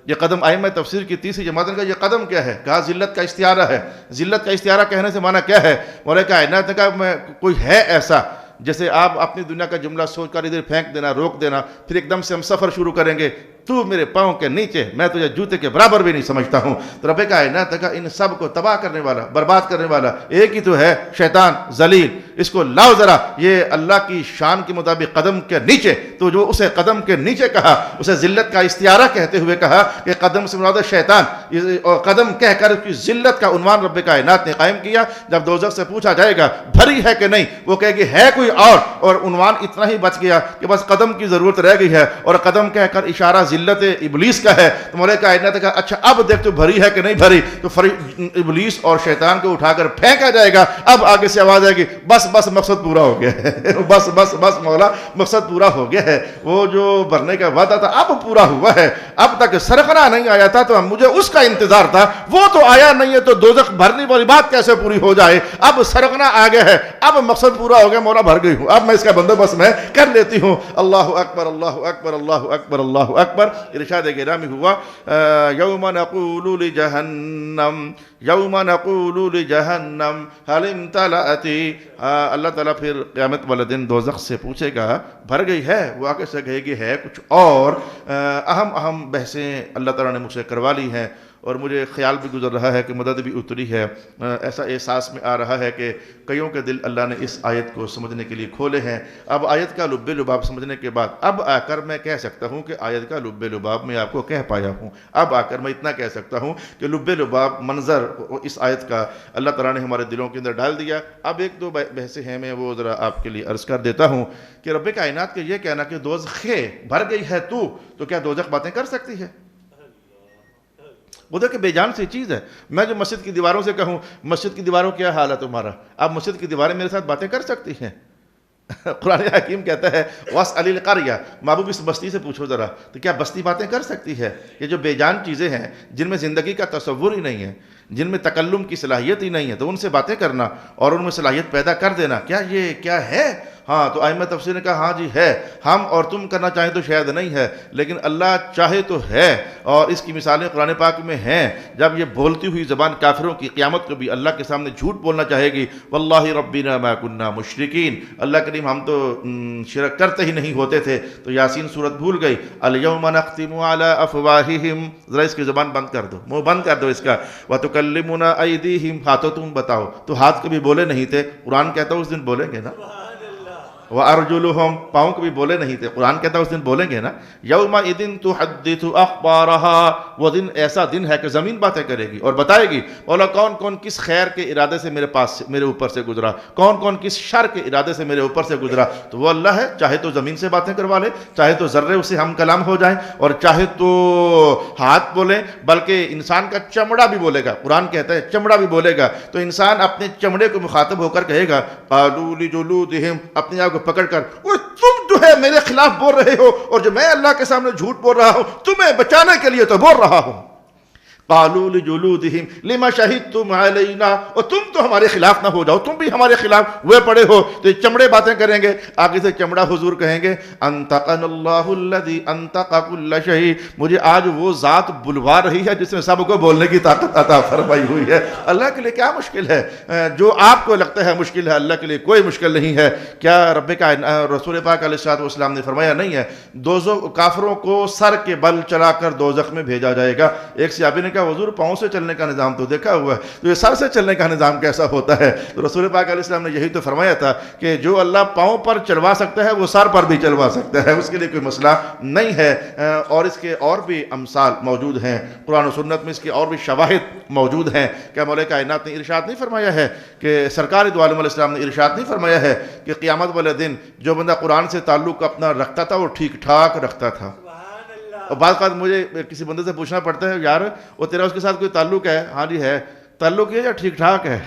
Speaker 1: یہ قدم ائمہ تفسیر کی تیسری جماعت نے کہا یہ قدم کیا ہے؟ کہا ذلت کا استعارہ ہے۔ ذلت کا استعارہ کہنے سے معنی کیا ہے؟ مولا کائنات نے کہا میں کوئی ہے ایسا، جیسے آپ اپنی دنیا کا جملہ سوچ کر ادھر پھینک دینا، روک دینا، پھر ایک دم سے ہم سفر شروع کریں گے، تو میرے پاؤں کے نیچے، میں تجھے جوتے کے برابر بھی نہیں سمجھتا ہوں۔ تو رب کائنات کا ان سب کو تباہ کرنے والا، برباد کرنے والا ایک ہی تو ہے، شیطان ذلیل، اس کو لاؤ ذرا یہ اللہ کی شان کے مطابق قدم کے نیچے۔ تو جو اسے قدم کے نیچے کہا، اسے ذلت کا استعارہ کہتے ہوئے کہا کہ قدم سے مراد شیطان، اور قدم کہہ کر اس کی ذلت کا عنوان رب کائنات نے قائم کیا۔ جب دوزخ سے پوچھا جائے گا بھری ہے کہ نہیں، وہ کہے گی ہے کوئی اور عنوان اتنا ہی بچ گیا کہ بس قدم کی ضرورت رہ گئی ہے، اور قدم کہہ کر اشارہ ذلت ابلیس کا ہے۔ تو مولا کائنات نے کہا اچھا اب دیکھ تو بھری ہے کہ نہیں بھری، تو ابلیس اور شیطان کو اٹھا کر پھینکا جائے گا۔ اب آگے سے آواز آئے گی بس بس مقصد پورا ہو گیا ہے، بس بس بس مولا مقصد پورا ہو گیا ہے، وہ جو بھرنے کا وعدہ تھا اب پورا ہوا ہے، اب تک سرخنا نہیں آیا تھا تو مجھے اس کا انتظار تھا، وہ تو آیا نہیں ہے تو دوزخ بھرنے والی بات کیسے پوری ہو جائے؟ اب سرخنا آ گیا ہے، اب مقصد پورا ہو گیا، مولا بھر گئی ہوں، اب میں اس کا بندوبست میں کر لیتی ہوں۔ اللہ اکبر اللہ اکبر اللہ اکبر اللہ اکبر۔ ارشاد گرامی ہوا یوم نقول لجہنم یوم نقول لجہنم حل امتلأت۔ اللہ تعالیٰ پھر قیامت والے دن دوزخ سے پوچھے گا بھر گئی ہے؟ وہ آگے سے کہے گی ہے کچھ اور۔ اہم بحثیں اللہ تعالیٰ نے مجھ سے کروا لی ہیں، اور مجھے خیال بھی گزر رہا ہے کہ مدد بھی اتری ہے، ایسا احساس میں آ رہا ہے کہ کئیوں کے دل اللہ نے اس آیت کو سمجھنے کے لیے کھولے ہیں۔ اب آیت کا لب لباب سمجھنے کے بعد اب آ کر میں کہہ سکتا ہوں کہ آیت کا لب لباب میں آپ کو کہہ پایا ہوں۔ اب آ کر میں اتنا کہہ سکتا ہوں کہ لب لباب منظر اس آیت کا اللہ تعالیٰ نے ہمارے دلوں کے اندر ڈال دیا۔ اب ایک دو بحثیں ہیں، میں وہ ذرا آپ کے لیے عرض کر دیتا ہوں کہ رب کائنات کے یہ کہنا کہ دوزخ بھر گئی ہے تو کیا دوزخ باتیں کر سکتی ہے؟ وہ دیکھیں بے جان سی چیز ہے۔ میں جو مسجد کی دیواروں سے کہوں مسجد کی دیواروں کیا حال ہے تمہارا، اب مسجد کی دیواریں میرے ساتھ باتیں کر سکتی ہیں؟ قرآن حکیم کہتا ہے وَاسْأَلِ الْقَرْيَةَ، محبوب اس بستی سے پوچھو ذرا، تو کیا بستی باتیں کر سکتی ہے؟ یہ جو بے جان چیزیں ہیں جن میں زندگی کا تصور ہی نہیں ہے، جن میں تکلم کی صلاحیت ہی نہیں ہے، تو ان سے باتیں کرنا اور ان میں صلاحیت پیدا کر دینا، کیا ہے؟ ہاں تو ائمہ تفسیر نے کہا ہاں جی ہے، ہم اور تم کرنا چاہیں تو شاید نہیں ہے، لیکن اللہ چاہے تو ہے، اور اس کی مثالیں قرآن پاک میں ہیں۔ جب یہ بولتی ہوئی زبان کافروں کی قیامت کو بھی اللہ کے سامنے جھوٹ بولنا چاہے گی، واللہ ربنا ما کننا مشرکین، اللہ کریم ہم تو شرک کرتے ہی نہیں ہوتے تھے، تو یاسین سورت بھول گئی۔ الیوم نختم علی افواہہم، ذرا اس کی زبان بند کر دو، منہ بند کر دو اس کا، وتکلمنا ایدیہم، ہاتھوں تم بتاؤ، تو ہاتھ کبھی بولے نہیں تھے، قرآن کہتا ہے اس دن بولیں گے نا۔ وَأَرْجُلُهُمْ، پاؤں کبھی بولے نہیں تھے، قرآن کہتا ہے اس دن بولیں گے نا۔ يَوْمَئِذٍ تُحَدِّثُ أَخْبَارَهَا، وہ دن ایسا دن ہے کہ زمین باتیں کرے گی اور بتائے گی مولا کون کون کس خیر کے ارادے سے میرے اوپر سے گزرا، کون کون کس شر کے ارادے سے میرے اوپر سے گزرا۔ تو وہ اللہ ہے، چاہے تو زمین سے باتیں کروا لے، چاہے تو ذرے اسے ہم کلام ہو جائیں، اور چاہے تو ہاتھ بولیں، بلکہ انسان کا چمڑا بھی بولے گا، قرآن کہتا ہے چمڑا بھی بولے گا۔ تو انسان اپنے چمڑے کو مخاطب ہو کر کہے گا قالوا لجلودہم، اپنے آپ کو پکڑ کر تم جو ہے میرے خلاف بول رہے ہو، اور جو میں اللہ کے سامنے جھوٹ بول رہا ہوں تمہیں بچانے کے لیے تو بول رہا ہوں۔ قالوا لجلودہم لما شہدتم علینا، اور تم تو ہمارے خلاف نہ ہو جاؤ، تم بھی ہمارے خلاف ہوئے پڑے ہو۔ تو یہ چمڑے باتیں کریں گے، آگے سے چمڑا حضور کہیں گے انطقنا اللہ الذی انطق کل شیء، مجھے آج وہ ذات بلوا رہی ہے جس نے سب کو بولنے کی طاقت عطا فرمائی ہوئی ہے۔ اللہ کے لیے کیا مشکل ہے؟ جو آپ کو لگتا ہے مشکل ہے، اللہ کے لیے کوئی مشکل نہیں ہے۔ کیا رب کا رسول پاک علیہ السلام نے فرمایا نہیں ہے دوزخ کافروں کو سر کے بل چلا کر دوزخ میں بھیجا جائے گا؟ ایک صحابی نے کہا حضور پاؤں سے چلنے کا نظام تو دیکھا ہوا ہے، تو یہ سر سے چلنے کا نظام کیسا ہوتا ہے؟ تو رسول پاک علیہ السلام نے یہی تو فرمایا تھا کہ جو اللہ پاؤں پر چلوا سکتا ہے وہ سر پر بھی چلوا سکتا ہے، اس کے لیے کوئی مسئلہ نہیں ہے۔ اور اس کے اور بھی امثال موجود ہیں قرآن و سنت میں، اس کے اور بھی شواہد موجود ہیں۔ کیا مولا کائنات نے ارشاد نہیں فرمایا ہے کہ سرکار دو عالم علیہ السلام نے ارشاد نہیں فرمایا ہے کہ قیامت والے دن جو بندہ قرآن سے تعلق اپنا رکھتا تھا وہ ٹھیک ٹھاک رکھتا تھا؟ اور بعض اوقات مجھے کسی بندے سے پوچھنا پڑتا ہے یار وہ تیرا اس کے ساتھ کوئی تعلق ہے؟ ہاں جی ہے۔ تعلق ہے یا ٹھیک ٹھاک ہے؟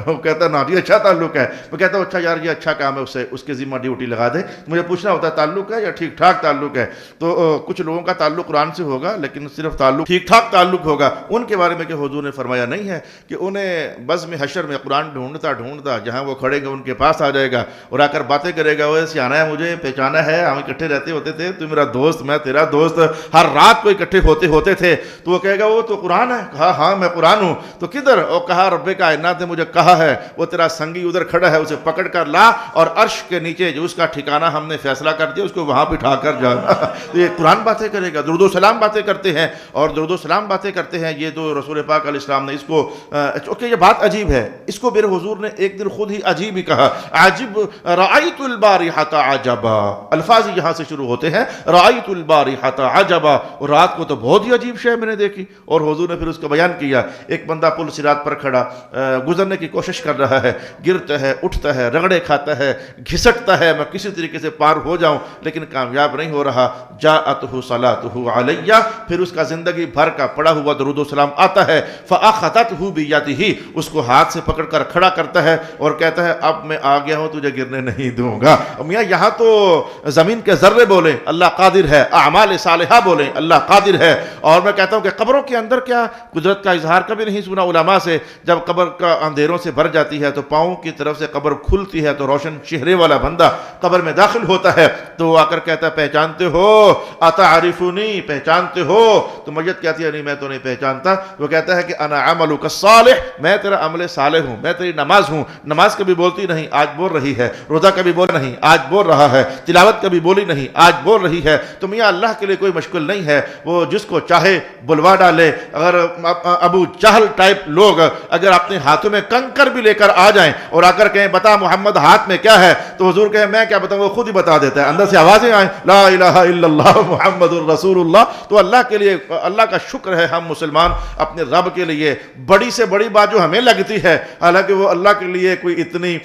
Speaker 1: وہ کہتا ہے نا جی اچھا تعلق ہے. میں کہتا ہوں اچھا یار یہ اچھا کام ہے، اس کے ذمہ ڈیوٹی لگا دے. مجھے پوچھنا ہوتا ہے تعلق ہے یا ٹھیک ٹھاک تعلق ہے. تو کچھ لوگوں کا تعلق قرآن سے ہوگا لیکن صرف تعلق ٹھیک ٹھاک تعلق ہوگا. ان کے بارے میں کہ حضور نے فرمایا نہیں ہے کہ انہیں بزم حشر میں قرآن ڈھونڈتا جہاں وہ کھڑے گا ان کے پاس آ جائے گا اور آ کر باتیں کرے گا، وہ سیانا ہے، مجھے پہچانا ہے، ہم اکٹھے رہتے ہوتے تھے، تو میرا دوست میں تیرا دوست، ہر رات کو اکٹھے ہوتے تھے. تو وہ کہے گا وہ تو قرآن ہے. کہا ہاں میں قرآن ہوں. تو کدھر؟ اور کہا رب کائنات نے مجھے کہا ہے وہ تیرا سنگی ادھر کھڑا ہے، اسے پکڑ کر لا اور عرش کے نیچے جو اس کا ٹھکانہ ہم نے فیصلہ کر دیا اس کو وہاں بٹھا کر جانا. تو یہ قرآن باتیں کرے گا. درود و سلام باتیں کرتے ہیں اور درود و سلام باتیں کرتے ہیں. یہ تو رسول پاک علیہ السلام نے اس کو چونکہ یہ بات عجیب ہے، اس کو میرے حضور نے ایک دن خود ہی عجیب ہی کہا. عجب رأیت البارحۃ عجبا، الفاظ یہاں سے شروع ہوتے ہیں رأیت البارحۃ عجبا، اور رات کو تو بہت ہی عجیب شے میں نے دیکھی. اور حضور نے پھر اس کا بیان کیا. ایک بندہ پل صراط پر کھڑا گزرنے کی کوشش کر رہا ہے، گرتا ہے، اٹھتا ہے، رگڑے کھاتا ہے، گھسٹتا ہے، میں کسی طریقے سے پار ہو جاؤں لیکن کامیاب نہیں ہو رہا. جاءتہ صلاتہ علیہ، پھر اس کا زندگی بھر کا پڑا ہوا درود و سلام آتا ہے. فاخذتہ بیدہ، اس کو ہاتھ سے پکڑ کر کھڑا کرتا ہے اور کہتا ہے اب میں آ گیا ہوں تجھے گرنے نہیں دوں گا. میاں یہاں تو زمین کے ذرے بولے اللہ قادر ہے، اعمال صالحہ بولے اللہ قادر ہے. اور میں کہتا ہوں کہ قبروں کے اندر کیا قدرت کا اظہار کبھی نہیں سنا علماء سے. جب قبر کا اندھیروں سے بھر جاتی ہے تو پاؤں کی طرف سے قبر کھلتی ہے تو روشن چہرے والا بندہ قبر میں داخل ہوتا ہے. تو وہ آ کر کہتا ہے پہچانتے ہو؟ اتعرفونی، پہچانتے ہو؟ تو میت کہتی ہے نہیں میں تو نہیں پہچانتا. وہ کہتا ہے کہ انا عملک الصالح، میں تیرا عمل صالح ہوں، میں تیری نماز ہوں. نماز کبھی بولتی نہیں آج بول رہی ہے، روزہ کبھی بول نہیں آج بول رہا ہے، تلاوت کبھی بولی نہیں آج بول رہی ہے. تو میاں اللہ کے لیے کوئی مشکل نہیں ہے، وہ جس کو چاہے بلوا ڈالے. اگر ابو جہل ٹائپ لوگ اگر اپنے ہاتھوں میں کنکر بھی لے کر آ جائیں اور آ کر کہیں بتا محمد ہاتھ میں کیا ہے، تو حضور کہیں میں کیا بتاؤں، وہ خود ہی بتا دیتا ہے. اندر سے آوازیں آئیں لا الہ الا اللہ محمد الرسول اللہ. تو اللہ کے لیے اللہ کا شکر ہے ہم مسلمان اپنے رب کے لیے بڑی سے بڑی بات جو ہمیں لگتی ہے، حالانکہ وہ اللہ کے لیے کوئی اتنی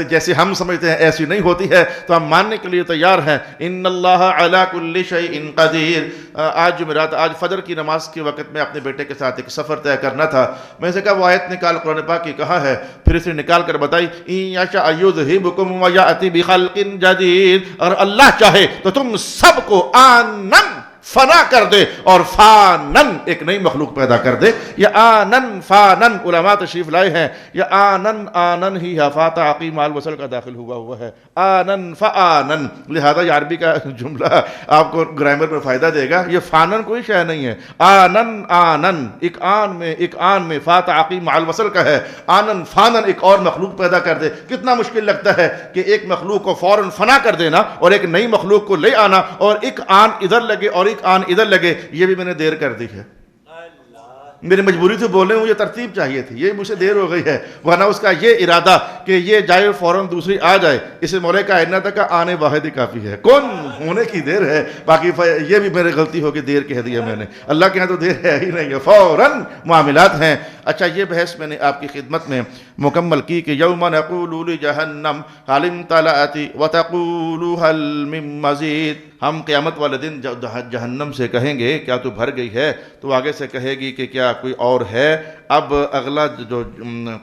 Speaker 1: جیسے ہم سمجھتے ہیں ایسی نہیں ہوتی ہے، تو ہم ماننے کے لیے تیار ہیں. ان اللہ علی کل شیء قدیر. آج جمعرات، آج فجر کی نماز کے وقت میں اپنے بیٹے کے ساتھ ایک سفر طے کرنا تھا. میں سے کہا وہ آیت نکال قرآن پاک کی کہاں ہے، پھر اسے نکال کر بتائی ان یشاء یذھبکم ویأتی بخلق جدید، اور اللہ چاہے تو تم سب کو آنن فنا کر دے اور فانن ایک نئی مخلوق پیدا کر دے. یا آنن فانن علماء تشریف لائے ہیں، یا آنن ہی فات عقیم مال وصل کا داخل ہوا ہے. آنن فآنن، لہذا یہ عربی کا جملہ آپ کو گرامر میں فائدہ دے گا. یہ فانن کوئی شے نہیں ہے. آنن ایک آن میں فات عقیم مال وصل کا ہے. آنن فانن ایک اور مخلوق پیدا کر دے. کتنا مشکل لگتا ہے کہ ایک مخلوق کو فوراً فنا کر دینا اور ایک نئی مخلوق کو لے آنا، اور ایک آن ادھر لگے اور ایک آن ادھر لگے. یہ بھی میں نے دیر کر دی ہے، میری مجبوری سے بولے ہوں، یہ ترتیب چاہیے تھی، یہ مجھ سے دیر ہو گئی ہے. ورنہ اس کا یہ ارادہ کہ یہ جائے فوراً دوسری آ جائے، اسے مولا کائنات کا آنے واحد ہی کافی ہے. کون ہونے کی دیر ہے، باقی یہ بھی میری غلطی ہوگی دیر کہہ دیا میں نے. اللہ کے ہاں تو دیر ہے ہی نہیں ہے، فوراً معاملات ہیں. اچھا یہ بحث میں نے آپ کی خدمت میں مکمل کی کہ یوم نقول لجہنم هل امتلأت وتقول هل من مزید. ہم قیامت والے دن جہنم سے کہیں گے کیا تو بھر گئی ہے، تو آگے سے کہے گی کہ کیا کوئی اور ہے. اب اگلا جو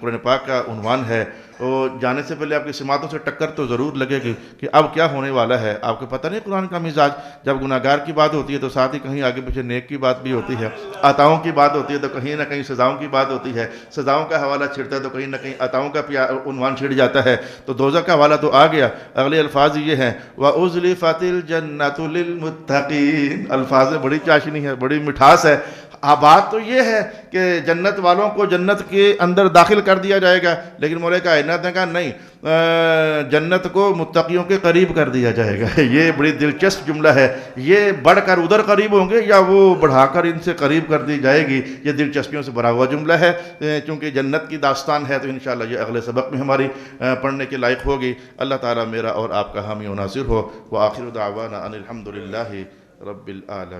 Speaker 1: قرآن پاک کا عنوان ہے، تو جانے سے پہلے آپ کی سماعتوں سے ٹکر تو ضرور لگے گی کہ اب کیا ہونے والا ہے. آپ کو پتہ نہیں قرآن کا مزاج، جب گناہگار کی بات ہوتی ہے تو ساتھ ہی کہیں آگے پیچھے نیک کی بات بھی ہوتی ہے، عطاؤں کی بات ہوتی ہے تو کہیں نہ کہیں سزاؤں کی بات ہوتی ہے، سزاؤں کا حوالہ چھڑتا ہے تو کہیں نہ کہیں عطاؤں کا عنوان چھڑ جاتا ہے. تو دوزخ کا حوالہ تو آ گیا. اگلے الفاظ یہ ہیں وَأُزْلِفَتِ الْجَنَّةُ لِلْمُتَّقِينَ. الفاظ میں بڑی چاشنی ہے، بڑی مٹھاس ہے. بات تو یہ ہے کہ جنت والوں کو جنت کے اندر داخل کر دیا جائے گا، لیکن مولا کائنات نے کہا نہیں، جنت کو متقیوں کے قریب کر دیا جائے گا. یہ بڑی دلچسپ جملہ ہے. یہ بڑھ کر ادھر قریب ہوں گے یا وہ بڑھا کر ان سے قریب کر دی جائے گی، یہ دلچسپیوں سے بھرا ہوا جملہ ہے. چونکہ جنت کی داستان ہے تو انشاءاللہ یہ اگلے سبق میں ہماری پڑھنے کے لائق ہوگی. اللہ تعالیٰ میرا اور آپ کا حامی و ناصر ہو. وآخر دعوانا ان الحمد للہ رب العالمین.